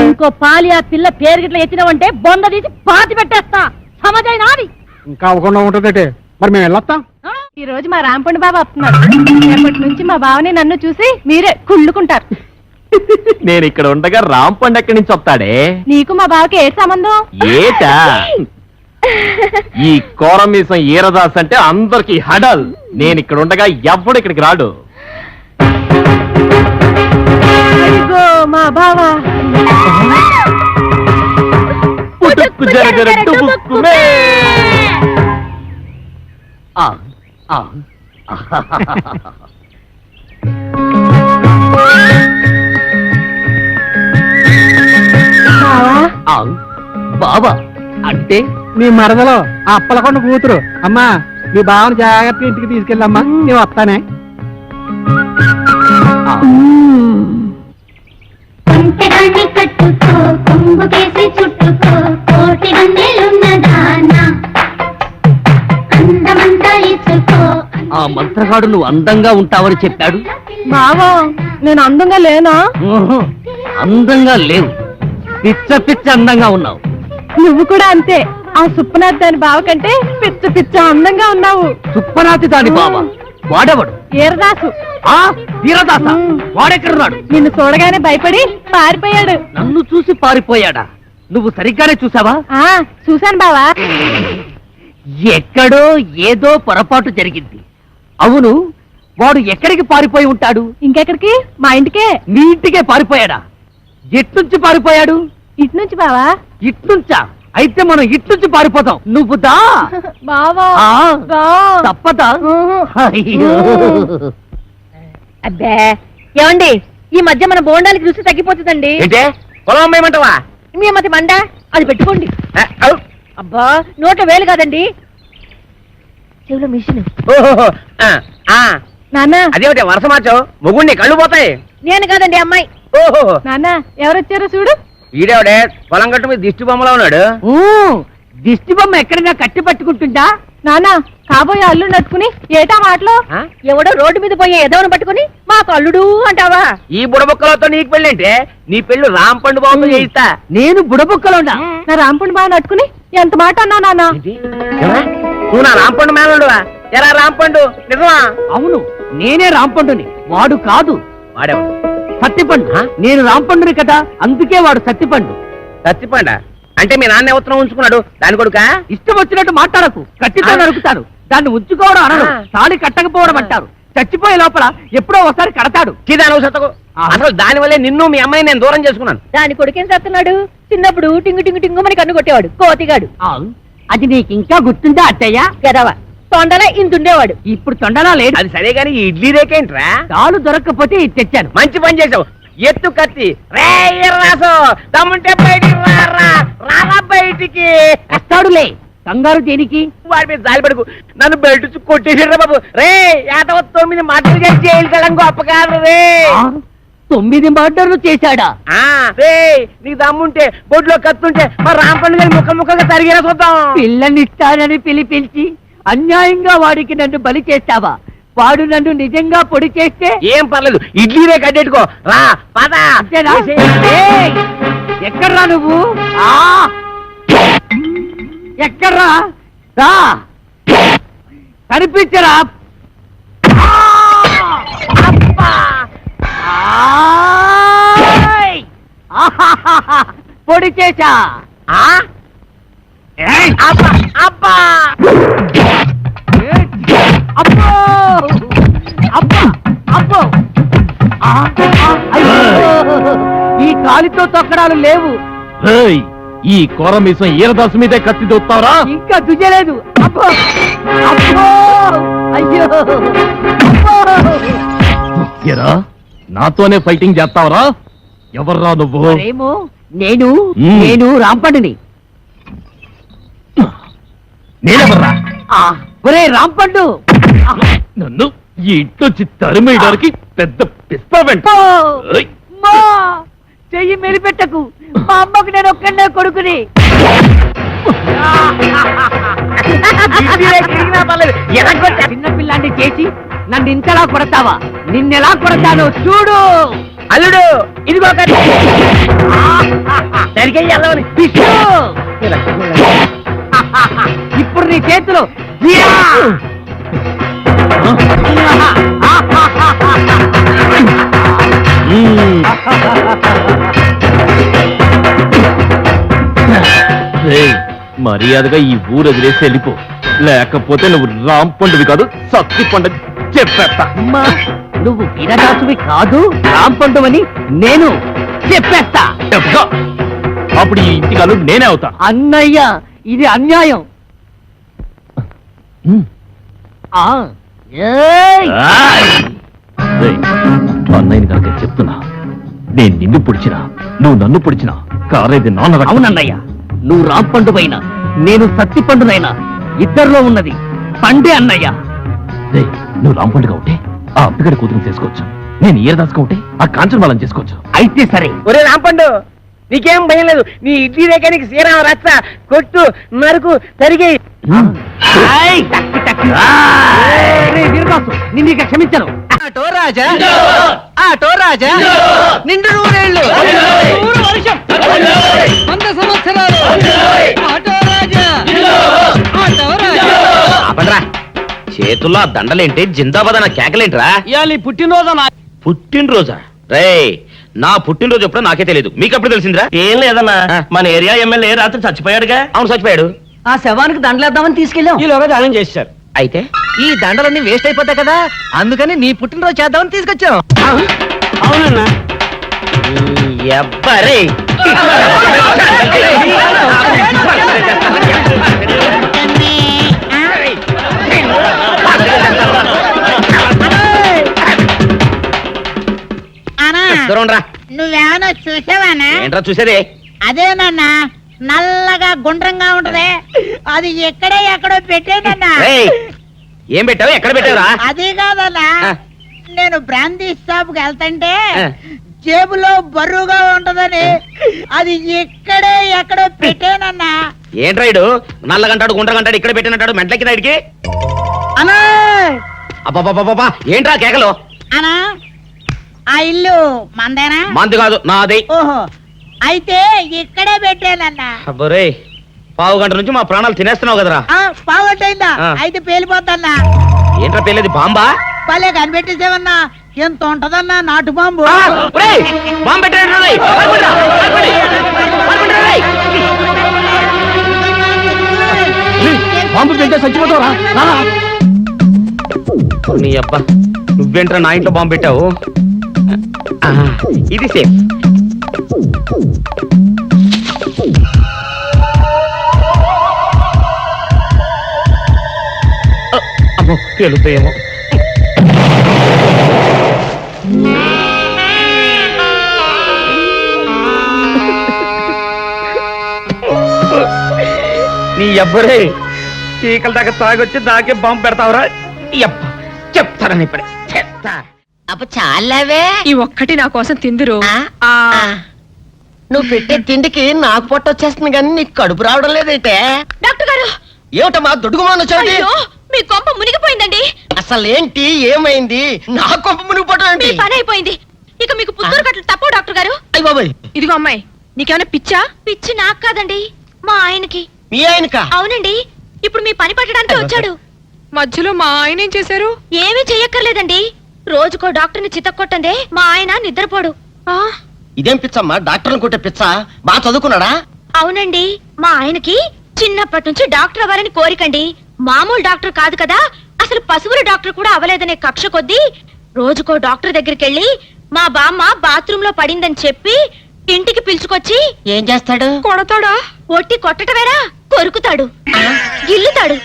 ఇంకో పాలి ఆ పిల్ల పేరు గిట్ల ఎత్తినావంటే బొంద తీసి పాతి పెట్టేస్తా. సమజైనా అది ఇంకా అవ్వకుండా ఉంటుందటే. మరి మేము వెళ్ళొస్తాం. ఈ రోజు మా రాంపండు బాబు వస్తున్నాడు. రేపటి నుంచి మా బావని నన్ను చూసి మీరే కుళ్ళుకుంటారు. నేను ఇక్కడ ఉండగా రాంపండు ఎక్కడి నుంచి వస్తాడే? నీకు మా బావకి ఏ సంబంధం? ఏటా ఈ కోరమీసం ఈరదాస్ అంటే అందరికి హడల్. నేను ఇక్కడ ఉండగా ఎవ్వడు ఇక్కడికి రాడు. అదిగో మా బావ. పుట్టుక్కు జరగర టుబుక్కుమే. బాబా అంటే మీ మరదలో ఆ అప్పలకొండ కూతురు. అమ్మా మీ బావని జాగ్రత్తగా ఇంటికి తీసుకెళ్ళమ్మా, నేను వస్తానే. కట్టుకో కొంగు కేసి చుట్టుకో కోటి వందలున్నదానా అందమంతా ఇచ్చుకో. ఆ మంత్రగాడు నువ్వు అందంగా ఉంటావని చెప్పాడు. బావా నేను అందంగా లేనా? ఊహు, అందంగా లేవు, పిచ్చ పిచ్చ అందంగా ఉన్నావు. నువ్వు కూడా అంతే. ఆ సుప్పనాథ్ దాని బావ కంటే పిచ్చ పిచ్చ అందంగా ఉన్నావు. సుప్పనాతి దాని బాబా వాడెవడు? ఈరదాసు. ఆ వీరదాస వాడెక్కడున్నాడు? నిన్ను చూడగానే భయపడి పారిపోయాడు. నన్ను చూసి పారిపోయాడా? నువ్వు సరిగ్గానే చూసావా? చూశాను బావా. ఎక్కడో ఏదో పొరపాటు జరిగింది. అవును, వాడు ఎక్కడికి పారిపోయి ఉంటాడు? ఇంకెక్కడికి? మా ఇంటికే. నీ ఇంటికే పారిపోయాడా? ఎట్నుంచి పారిపోయాడు? ఇటు నుంచి బావా. ఇట్నుంచా? అయితే మనం ఇట్నుంచి పారిపోతాం. నువ్వు దా బావా. తప్పదా? అయ్యో. అబ్బే ఏమండి, ఈ మధ్య మన బోండాలకి రుచి తగ్గిపోతుందండి. ఏంటే పొలం అమ్మేయమంటావా? మీ మతి మండ అది పెట్టుకోండి. అబ్బా నోట వేలు కాదండి, చెవులో మిషన్. నాన్న అదేమిటి వరుస మార్చావు? మొగుండి కళ్ళు పోతాయి. నేను కాదండి అమ్మాయి. ఓహో నాన్న ఎవరొచ్చారో చూడు. ఈడేవిడే పొలం గట్టు మీద దిష్టి బొమ్మలో ఉన్నాడు. దిష్టి బొమ్మ ఎక్కడైనా కట్టి పట్టుకుంటుందా? నాన్న కాబోయే అల్లుడు నట్టుకుని ఏటా మాటలు? ఎవడో రోడ్డు మీద పోయే ఎదవను పట్టుకుని మాకు అల్లుడు అంటావా? ఈ బుడబుక్కలతో నీకు పెళ్ళి అంటే నీ పెళ్లి రాంపండు బాబుతో చేయిస్తా. నేను బుడబుక్కలో ఉన్నా. నా రాంపండు బాగా నట్టుకుని ఎంత మాట అన్నావు నాన్న? నువ్వు నా రాంపండు మేనలుడువా? ఎరా రాంపండు నిజమా? అవును, నేనే రాంపండుని, వాడు కాదు. వాడేవాడు సత్తిపండు. నేను రాంపండుని కదా, అందుకే వాడు సత్తిపండు. సత్తిపండ అంటే మీ నాన్న ఉత్తరం ఉంచుకున్నాడు దాని కొడుక? ఇష్టం వచ్చినట్టు మాట్లాడకు, కట్టితో నరుకుతాను. దాన్ని ఉంచుకోవడం అనరు, తాళి కట్టకపోవడం అంటారు. చచ్చిపోయే లోపల ఎప్పుడో ఒకసారి కడతాడు. అసలు దాని వల్లే నిన్ను మీ అమ్మాయి నేను దూరం చేసుకున్నాను. దాని కొడుకేం చేస్తున్నాడు? చిన్నప్పుడు టింగు టింగు టింగు మని కన్ను కొట్టేవాడు కోతిగాడు. అది నీకు ఇంకా గుర్తుందా అత్తయ్య? కదవా తొండలా ఇంతుండేవాడు. ఇప్పుడు తొండలా లేడు. అది సరే గాని ఈ ఇడ్లీ రేకేంట్రా? తాళు దొరక్కపోతే ఇది తెచ్చాను. మంచి పని చేసావు. ఎత్తు కత్తి రే రాసు తమ్ముంటే బయటికి రారా బయటికి వస్తాడులే కంగారు దేనికి వాడి మీద జాలి పడుకు నన్ను బయట కొట్టేసాడు బాబు రే 9 మాటలు చేసి జైలు కలం గొప్ప కాదు రే 9 మర్డర్లు చేశాడా రే నీకు దమ్ముంటే బొడ్లో కత్తుంటే మా రాంపండు గారి ముక్కలుగా తరిగేలా చూద్దాం పిల్లనిస్తానని పిలిపించి అన్యాయంగా వాడికి నన్ను బలి చేస్తావా వాడు నన్ను నిజంగా పొడి చేస్తే ఏం పర్లేదు ఇడ్లీనే కట్టెట్టుకో రా పద అంతేనా? ఏయ్! ఎక్కడ్రా నువ్వు ఎక్కడ్రా రా కనిపించరా ఆయ్! ఆహాహాహా! పొడి చేశా అబ్బా అబ్బా అబ్బో అబ్బా అబ్బో అయ్యో! ఈ కాలితో తొక్కడాలు లేవు ఈ కోరమీసం ఈరదాసు మీదే కత్తి దొత్తావరా ఇంకా దుయ్యలేదు అబ్బో అబ్బో అయ్యో అబ్బో! ఎరా నాతోనే ఫైటింగ్ చేస్తావరా ఎవర్రా నువ్వు మరేమో నేను మ్మ్. నేను రాంపండుని నేనెవర్రా ఒరే రాంపండు నన్ను ఈ ఇంట్లోంచి తరిమేయడానికి పెద్ద పిస్తావెంట అబ్బో! మా చెయ్యి మెలిపెట్టకు మా అమ్మకు నేను ఒక్కడే కొడుకుని ఇడ్లీనే కిరిగినా పర్లేదు ఎనగొట్టా చిన్నపిల్లాన్ని చేసి నన్ను ఇంతలా కొడతావా నిన్నెలా కొడతాను చూడు అల్లుడు ఇదిగో కత్తి సరిగ్గా వెళ్ళవని విష్ణు! ఇప్పుడు నీ చేతులు జియా! మర్యాదగా ఈ ఊరు వదిలేసి వెళ్ళిపో లేకపోతే నువ్వు రాంపండువి కాదు సత్తి పండు చెప్పేస్తా అమ్మా నువ్వు వీరదాసువి కాదు రాంపండువని నేను చెప్పేస్తా చెప్తా. అప్పుడు ఈ ఇంటికి అల్లుడు నేనే అవుతా అన్నయ్య ఇది అన్యాయం ఆ ఏయ్! రేయ్, అన్నయ్యని కనుక చెప్తున్నా నేను నిన్ను పొడిచినా నువ్వు నన్ను పొడిచినా కారేది నాన్న రక్తం. అవునన్నయ్య నువ్వు రాంపండువైనా నేను సత్తి పండునైనా ఇద్దరిలో ఉన్నది పండే అన్నయ్య రేయ్, నువ్వు రాంపండుగా ఉంటే ఆ అప్పగడి కూతురు చేసుకోవచ్చు నేను ఈరదాసుగా ఉంటే ఆ కాంచన వాళ్ళని చేసుకోవచ్చు అయితే సరే ఒరే రాంపండు నీకేం భయం లేదు నీ ఇడ్లీ రేఖనికి శ్రీరామ రచ్చ కొట్టు నరుకు తరిగి ఆయ్! టక్కి టక్కి. రేయ్ వీరదాసు నిన్ను ఇక క్షమించను ఆటో రాజా నిండు నూరేళ్ళు వర్షం 100 సంవత్సరాలు ఆటో రాజా ఆపండ్రా చేతుల్లో ఆ దండలేంటి జిందాబాద్ అన్న కేకలేంట్రా పుట్టినరోజా రే నా పుట్టినరోజు ఎప్పుడో నాకే తెలియదు మీకు ఎప్పుడు తెలిసిందిరా ఏం లేదన్నా మన ఏరియా ఎమ్మెల్యే రాత్రి చచ్చిపోయాడుగా అవును చచ్చిపోయాడు ఆ శవానికి దండలేద్దామని తీసుకెళ్ళాం ఈలోగా దానం చేశారు అయితే ఈ దండలన్నీ వేస్ట్ అయిపోతాయి కదా అందుకని నీ పుట్టినరోజు చేద్దామని తీసుకొచ్చాం అవునన్నా ఎవ్వరే దూరంరా నువ్వేమన్నా చూసావానా ఏంట్రా చూసేది అదేనన్నా నల్లగా గుండ్రంగా ఉంటది అది ఎక్కడో పెట్టేనన్నా రేయ్, ఏం పెట్టావు ఎక్కడ పెట్టావురా అది కాదన్నా ఆ. నేను బ్రాందీ షాప్ కి వెళ్తుంటే ఆ. జేబులో బరువుగా ఉంటదని అది ఎక్కడో పెట్టేనన్నా ఏంట్రా ఇడు నల్లగంటాడు గుండ్రగంటాడు ఇక్కడ పెట్టినట్టాడు మెంట్లకి నాయుడికి అన్నా అబ్బాబాబాబా ఏంట్రా కేకలు అనా ఆ ఇల్లు మందేనా మంది కాదు నాది ఓహో అయితే ఇక్కడే పెట్టానన్నా అబ్బరే పావు గంట నుంచి మా ప్రాణాలు తినేస్తున్నావు కదరా పావుగంటైందా ఆ. అయితే పేలిపోతాన్నా ఏంట్రా పెళ్ళేది బాంబా భలే కనిపెట్టేసేవన్నా ఎంత ఉంటదన్నా నాటు బాంబు బాంబు పెట్టాడు రేయ్. పారిపోండిరా, పారిపోండి. పారిపోండిరా రేయ్. బాంబు పెడితే చచ్చిపోతావరా నీ అబ్బా నువ్వేంట్రా నా ఇంట్లో బాంబు పెట్టావు ఆ, ఇది సేఫ్ అమ్మో పేలుతాయేమో నీ ఎవ్వరే చీకల దాకా తాగొచ్చి నాకే బాంబు పెడతావురా చెప్తారని ఇప్పుడే చెప్తా. అప్ప చాలావే ఈ ఒక్కటి నా కోసం తిందురు. నువ్వు పెట్టే తిండికి నాకు పొట్ట వచ్చేస్తుంది కానీ నీకు కడుపు రావడం లేదైతే. డాక్టర్ గారు ఏమిటమ్మా దుడుగుమాను వచ్చాడు? అయ్యో, మీ కొంప మునిగిపోయిందండి. అసలు ఏంటి ఏమైంది? నా కొంప మునిగిపోవడం మీ ఏంటి? పని అయిపోయింది. ఇక మీకు పుత్తూరు కట్టలు తప్పవు డాక్టర్ గారు. అయ్య బాబాయ్, ఇదిగో అమ్మాయి, నీకేమైనా పిచ్చా? పిచ్చి నాకు కాదండి, మా ఆయనకి. మీ ఆయనకా? అవునండి, ఇప్పుడు మీ పని పట్టడానికి వచ్చాడు. మధ్యలో మా ఆయన ఏం చేశారు? ఏమీ చెయ్యక్కర్లేదండి. రోజుకో డాక్టర్ని చితక్కొట్టందే మా ఆయన నిద్రపోడు. ఇదేం పిచ్చమ్మా? డాక్టర్ని కొట్టే పిచ్చ? బాగా చదువుకున్నాడా? అవునండి, మా ఆయనకి చిన్నప్పటి నుంచి డాక్టర్ అవ్వాలని కోరికండి. మామూలు డాక్టర్ కాదు కదా, అసలు పశువుల డాక్టర్ కూడా అవ్వలేదనే కక్ష కొద్దీ రోజుకో డాక్టర్ దగ్గరికి వెళ్ళి మా బామ్మ బాత్రూమ్ లో పడిందని చెప్పి ఇంటికి పిలుచుకొచ్చి ఏం చేస్తాడు? కొడతాడా? ఒట్టి కొట్టటవేరా, కొరుకుతాడు, గిల్లుతాడు,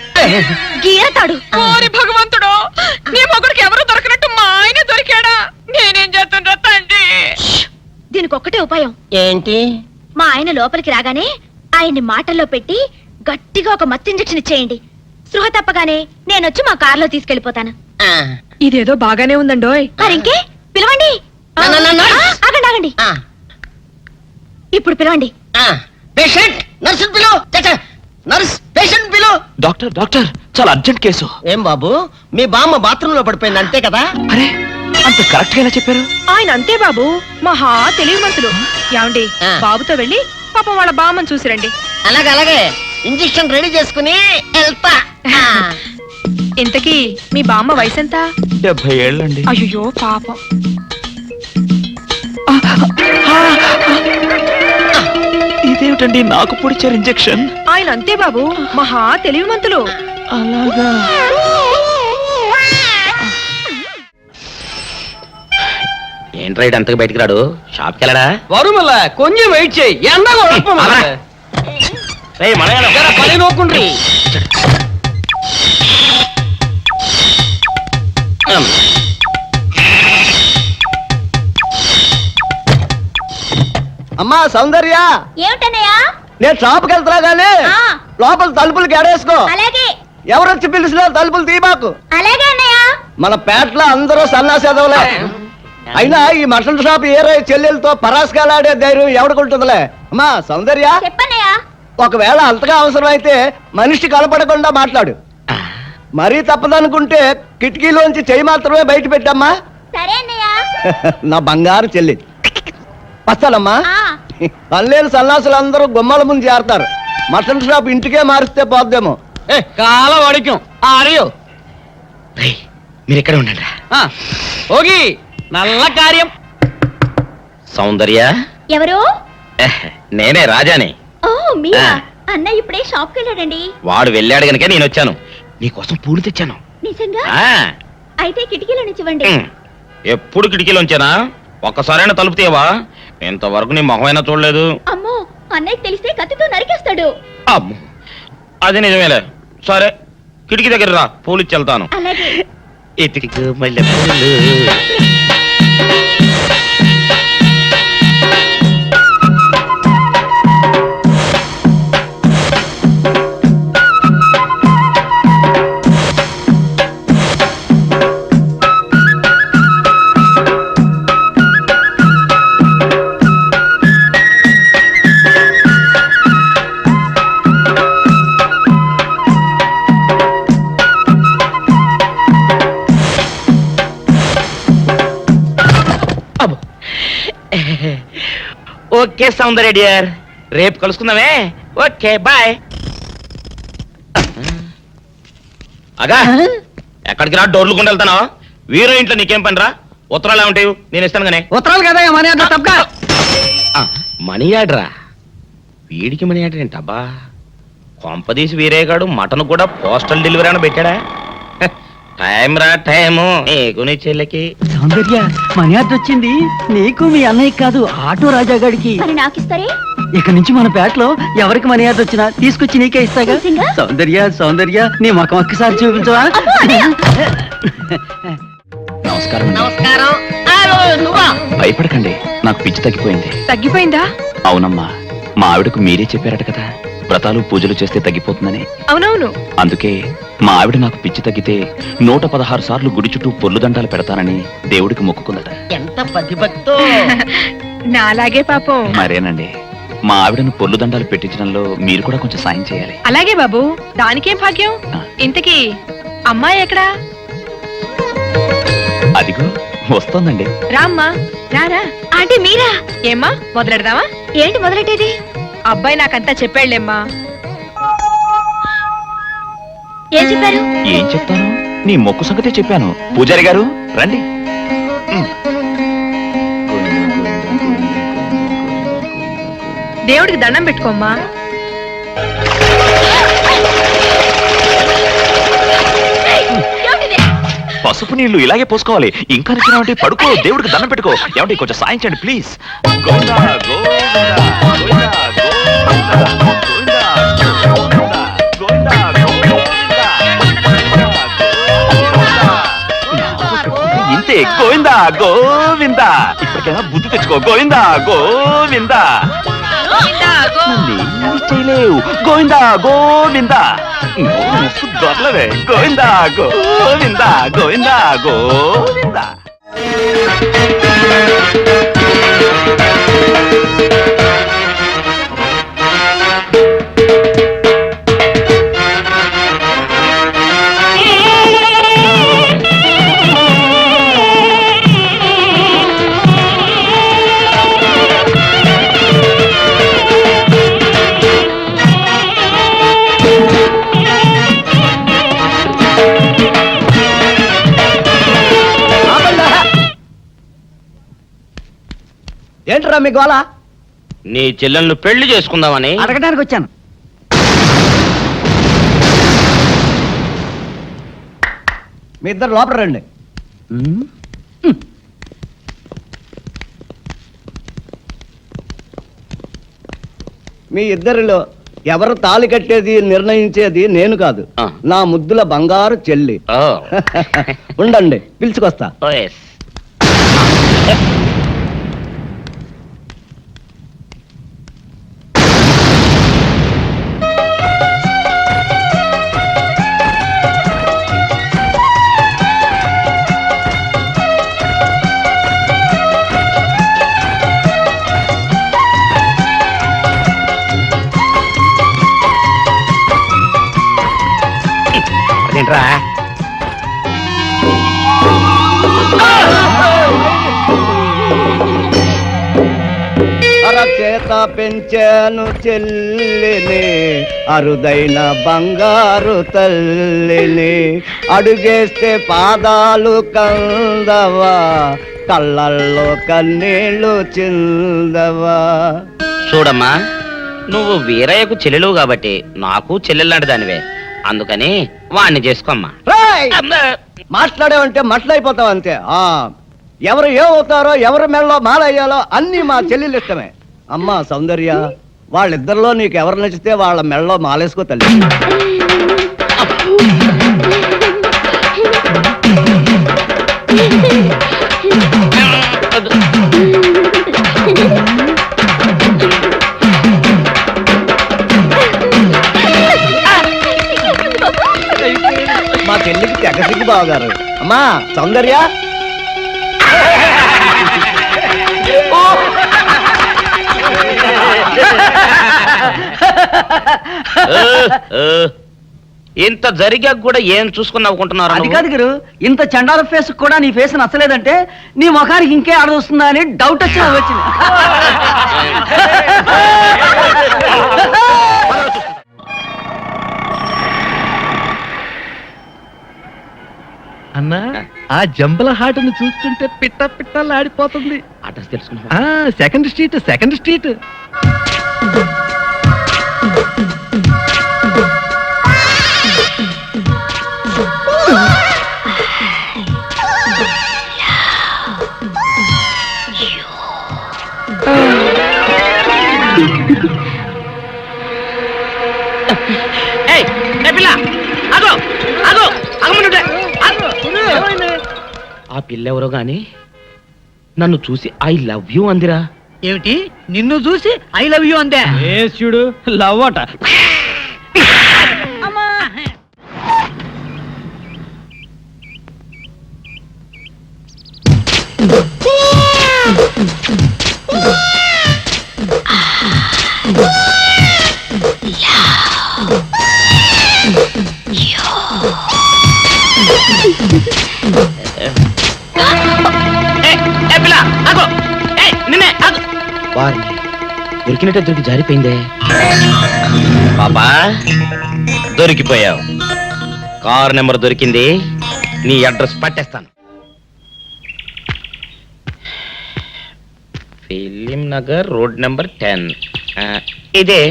గీరతాడు. ఓరి భగవంతుడు, నీ మొగుడికి ఎవరు దొరకనట్టు మా ఆయన దొరికాడా? నేనేం చేస్తుండ్రా తండ్రి? దీనికి ఒక్కటే ఉపాయం. ఏంటి? మా ఆయన లోపలికి రాగానే ఆయన్ని మాటల్లో పెట్టి గట్టిగా ఒక మత్తు ఇంజెక్షన్ ఇచ్చేయండి. స్పృహ తప్పగానే నేనొచ్చి మా కారులో తీసుకెళ్లిపోతాను. ఇదేదో బాగానే ఉందండోయ్. మరింకే పిలవండి. ఆగండి ఆగండి, ఇప్పుడు పిలవండి. పేషెంట్ నర్సు పిలు. నర్స్ పేషెంట్ పిలు. డాక్టర్ డాక్టర్ చాలా అర్జెంట్ కేసు. ఏం బాబు, మీ బామ్మ బాత్రూమ్ లో పడిపోయింది అంతే కదా? అరే అంత కరెక్ట్ గా ఎలా చెప్పారు? ఆయన అంతే బాబు, మహా తెలివి మనసులు. ఏమండి, బాబుతో వెళ్ళి పాపం వాళ్ళ బామ్మని చూసిరండి. అలాగే అలాగే, ఇంజెక్షన్ రెడీ చేసుకుని వెళ్తా. ఇంతకీ మీ బామ్మ వయసు ఎంత? 70 ఏళ్ళండి. అయ్యో పాపం. ఇదేమిటండి నాకు పొడిచారు ఇంజెక్షన్? ఆయన అంతే బాబు, మహా తెలివి మంతులు. అలాగా? ఏంట్రా ఇటు అంతకు బయటికి రాడు? షాప్కి వెళ్ళడా? వరుమల కొంచెం వెయిట్ చేయి. పని నోకుండ్రి. అమ్మా సౌందర్య, ఏమిటన్నయ్యా? నేను షాప్కి వెళ్తున్నా గానీ లోపల తలుపులు గడేసుకో. అలాగే ఎవరొచ్చి పిలిచినా తలుపులు తీయబాకు. అలాగే అన్నయ్య. మన పేటలో అందరూ సన్నాసేదవులే. అయినా ఈ మటన్ షాప్ ఏరే చెల్లెలతో పరాస్కాలాడే ధైర్యం ఎవడుకుంటుందిలే. అమ్మా సౌందర్య, చెప్పన్నయ్య. ఒకవేళ అంతగా అవసరం అయితే మనిషి కనపడకుండా మాట్లాడు. మరీ తప్పదనుకుంటే కిటికీలోంచి చెయ్యి మాత్రమే బయట పెట్టమ్మా. సరే అన్నయ్య. నా బంగారు చెల్లి. వస్తానమ్మా. పనిలేని సన్నాసులు అందరూ గుమ్మల ముందు చేరతారు. మటన్ షాప్ ఇంటికే మారిస్తే పోద్దేమో. కాల వడికం ఆరియో. మీరు ఇక్కడే ఉండండి. ఓగి నల్ల కార్యం. సౌందర్య, ఎవరు? నేనే రాజాని. ఓ మీరా? అన్నయ్య ఇప్పుడే షాప్కి వెళ్ళాడండి. వాడు వెళ్ళాడు గనుక నేను వచ్చాను. నీకోసం పూలు తెచ్చాను. నిజంగా? ఆ, అయితే కిటికీలో నిచ్చివ్వండి. ఎప్పుడు కిటికీలోంచేనా? ఒక్కసారైనా తలుపు తీయవా? ఇంతవరకు నీ మొహమైనా చూడలేదు. అమ్మో, అన్నయ్యకి తెలిస్తే కత్తితో నరికేస్తాడు. అమ్మో, అది నిజమేలే. సరే, కిటికీ దగ్గర రా, పూలు ఇచ్చి వెళ్తాను. అలాగే. ఇటుకు మల్లె పూలు. ఓకే సౌందర్య డియర్, రేపు కలుసుకుందామే. Okay bye. అగా ఎక్కడికి రా? డోర్లు కొండ వెళ్తానా? వీరో ఇంట్లో నీకేం పని రా? ఉత్తరాలు ఏమంటాయి? నేను ఇస్తాను గానే. ఉత్తరాలు కదా మనీ ఆర్డర్ తప్ప. మనీ ఆర్డరా? వీడికి మనీ ఆర్డర్ ఏంటబ్బా? కొంపదీసి వీరేగాడు మటన్ కూడా పోస్టల్ డెలివరీ అని పెట్టాడా? టైం రా టైము నీకు నీ చెల్లెకి. సౌందర్య, మనీ ఆర్డర్ వచ్చింది. నీకు మీ అన్నయ్య కాదు, ఆటో రాజా గారికి. మరి నాకిస్తారే? ఇక నుంచి మన పేటలో ఎవరికి మనీ ఆర్డర్ వచ్చినా తీసుకొచ్చి నీకే ఇస్తాగా. సౌందర్య సౌందర్య, నీ ముఖం ఒక్కసారి చూపించవా? నమస్కారం. నమస్కారం. భయపడకండి, నాకు పిచ్చి తగ్గిపోయింది. తగ్గిపోయిందా? అవునమ్మా, మా ఆవిడకు మీరే చెప్పారట కదా, వ్రతాలు పూజలు చేస్తే తగ్గిపోతుందని. అవునవును. అందుకే మా ఆవిడ నాకు పిచ్చి తగ్గితే 116 సార్లు గుడి చుట్టూ పొర్లు దండాలు పెడతానని దేవుడికి మొక్కుకుందట. ఎంత పతిభక్తో. నాలాగే పాపం. మరేనండి, మా ఆవిడను పొర్లు దండాలు పెట్టించడంలో మీరు కూడా కొంచెం సాయం చేయాలి. అలాగే బాబు, దానికేం భాగ్యం. ఇంతకీ అమ్మాయి ఎక్కడా? అదిగో వస్తోందండి. రామ్మా, రారా. ఆంటీ మీరా? ఏమ్మా, మొదలెడదామా? ఏంటి మొదలెట్టేది? అబ్బాయి నాకంతా చెప్పాళ్లేమ్మా. ఏం చెప్పారు? ఏం చెప్తాను, నీ మొక్కు సంగతే చెప్పాను. పూజారి గారు రండి. దేవుడికి దండం పెట్టుకోమ్మా. పసుపు నీళ్లు ఇలాగే పోసుకోవాలి. ఇంకా నిచ్చినావంటే పడుకో, దేవుడికి దండం పెట్టుకో. ఏమంటే కొంచెం సాయం చేయండి ప్లీజ్. గోవిందా గోవిందా గోవిందా గోవిందా గోవిందా గోవిందా ఇంతే. గోవిందా గోవిందా. ఇప్పటికైనా బుద్ధి తెచ్చుకో. గోవిందా గోవిందా. నన్నేమీ చేయలేవు. గోవిందా గోవిందా. దొరలవే. గోవిందా గోవిందా గోవిందా గోవిందా. ఏంట్రా మీ గోళ? నీ చెల్లెలను పెళ్లి చేసుకుందామని అడగడానికి వచ్చాను. మీ ఇద్దరు లోపల రండి. మీ ఇద్దరిలో ఎవరు తాళి కట్టేది నిర్ణయించేది నేను కాదు, నా ముద్దుల బంగారు చెల్లి. ఉండండి, పిలుచుకొస్తా. ఏంట్రా? అరచేత పెంచాను చెల్లిని, అరుదైన బంగారు తల్లిని. అడుగేస్తే పాదాలు కందవా, కళ్ళల్లో కన్నీళ్లు చిందవా. చూడమ్మా, నువ్వు వీరయ్యకు చెల్లెలు కాబట్టి నాకు చెల్లెల్లాంటి దానివే. అందుకని వాణ్ణి చేసుకోమ్మా. మాట్లాడేవంటే మట్లయిపోతావు అంతే. ఎవరు ఏమవుతారో, ఎవరి మెళ్ళలో మాలయ్యాలో అన్ని మా చెల్లెలు ఇష్టమే. అమ్మా సౌందర్య, వాళ్ళిద్దరిలో నీకు ఎవరు నచ్చితే వాళ్ళ మెళ్ళలో మాలేసుకో తల్లి. మా చెల్లికి తెగ సిగ్గు బావగారు. అమ్మా సౌందర్య, ఇంత జరిగాక కూడా ఏం చూసుకుని నవ్వుకుంటున్నారు? అది కాదు గురు, ఇంత చండాల ఫేస్ కూడా నీ ఫేస్ నచ్చలేదంటే నీ ముఖానికి ఇంకే ఆడదొస్తుందా అని డౌట్ వచ్చి వచ్చింది. అన్నా, ఆ జంబల హాటును చూస్తుంటే పిట్ట పిట్టలాడిపోతుంది. అడ్రస్ తెలుసుకున్నా? Second street, second street. ఆ పిల్లెవరో గాని నన్ను చూసి ఐ లవ్ యూ అందిరా. ఏమిటి నిన్ను చూసి ఐ లవ్ యూ అందే చూడు లవ్ అట. దొరికినట్టే దొరికి జారిపోయిందే. పాపా దొరికిపోయావు. కారు నెంబర్ దొరికింది, నీ అడ్రస్ పట్టేస్తాను. Film Nagar road number 10. ఇదే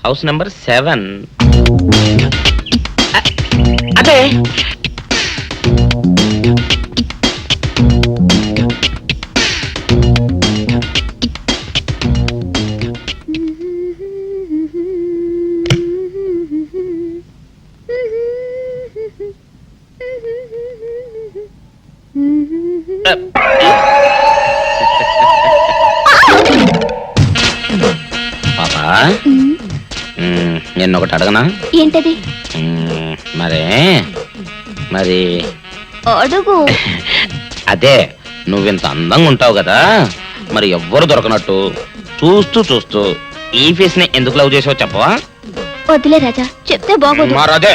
హౌస్ నెంబర్ 7. అదే పాపా నిన్నొకటి అడగనా? ఏంటది? మరి అడుగు. అదే నువ్వింత అందంగా ఉంటావు కదా, మరి ఎవ్వరు దొరకనట్టు చూస్తూ ఈ ఫేస్ ని ఎందుకు లవ్ చేసావు చెప్పవా? వద్దులే రాజా, చెప్తే బాగోదు. మరదే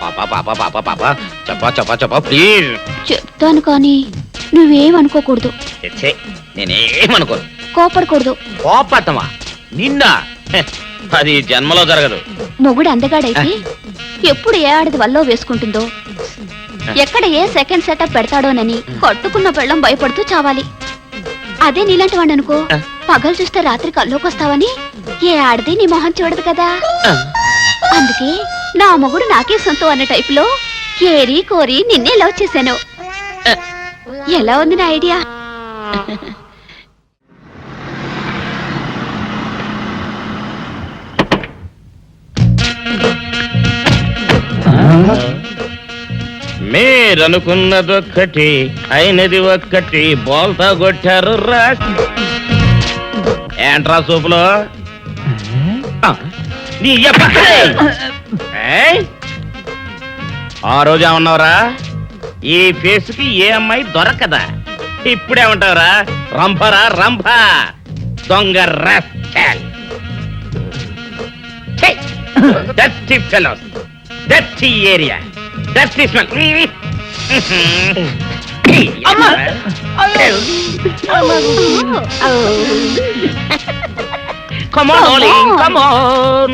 పాపా పాపా పాపా పాపా చెప్పా ప్లీజ్. చెప్తాను కానీ నువ్వేమనుకోకూడదు. నేనేమనుకోను. కోపడకూడదు. కోపడతావా? నిన్న అది జన్మలో జరగదు. మొగుడు అందగాడైతే ఎప్పుడు ఏ ఆడది వల్లో వేసుకుంటుందో, ఎక్కడ ఏ సెకండ్ సెటప్ పెడతాడోనని కట్టుకున్న పెళ్ళం భయపడుతూ చావాలి. అదే నీలాంటి వాడు అనుకో, పగలు చూస్తే రాత్రి కల్లోకొస్తావని ఏ ఆడది నీ మొహం చూడదు కదా. అందుకే నా మొగుడు నాకే సొంతం అన్న టైపులో ఏరి కోరి నిన్నే లవ్ చేశాను. ఎలా ఉంది నా ఐడియా? మీరనుకున్నదొక్కటి అయినది ఒక్కటి, బోల్తా కొట్టారు రా. ఏంట్రా సూపులో నీ ఆ రోజు ఏమన్నావురా? ఈ ఫేస్ కి ఏ అమ్మాయి దొరకదా? ఇప్పుడేమంటావురా? రంభరా రంభ, దొంగ rascal. Dirty fellows, dirty area, dirty smell. Come on, darling, come on.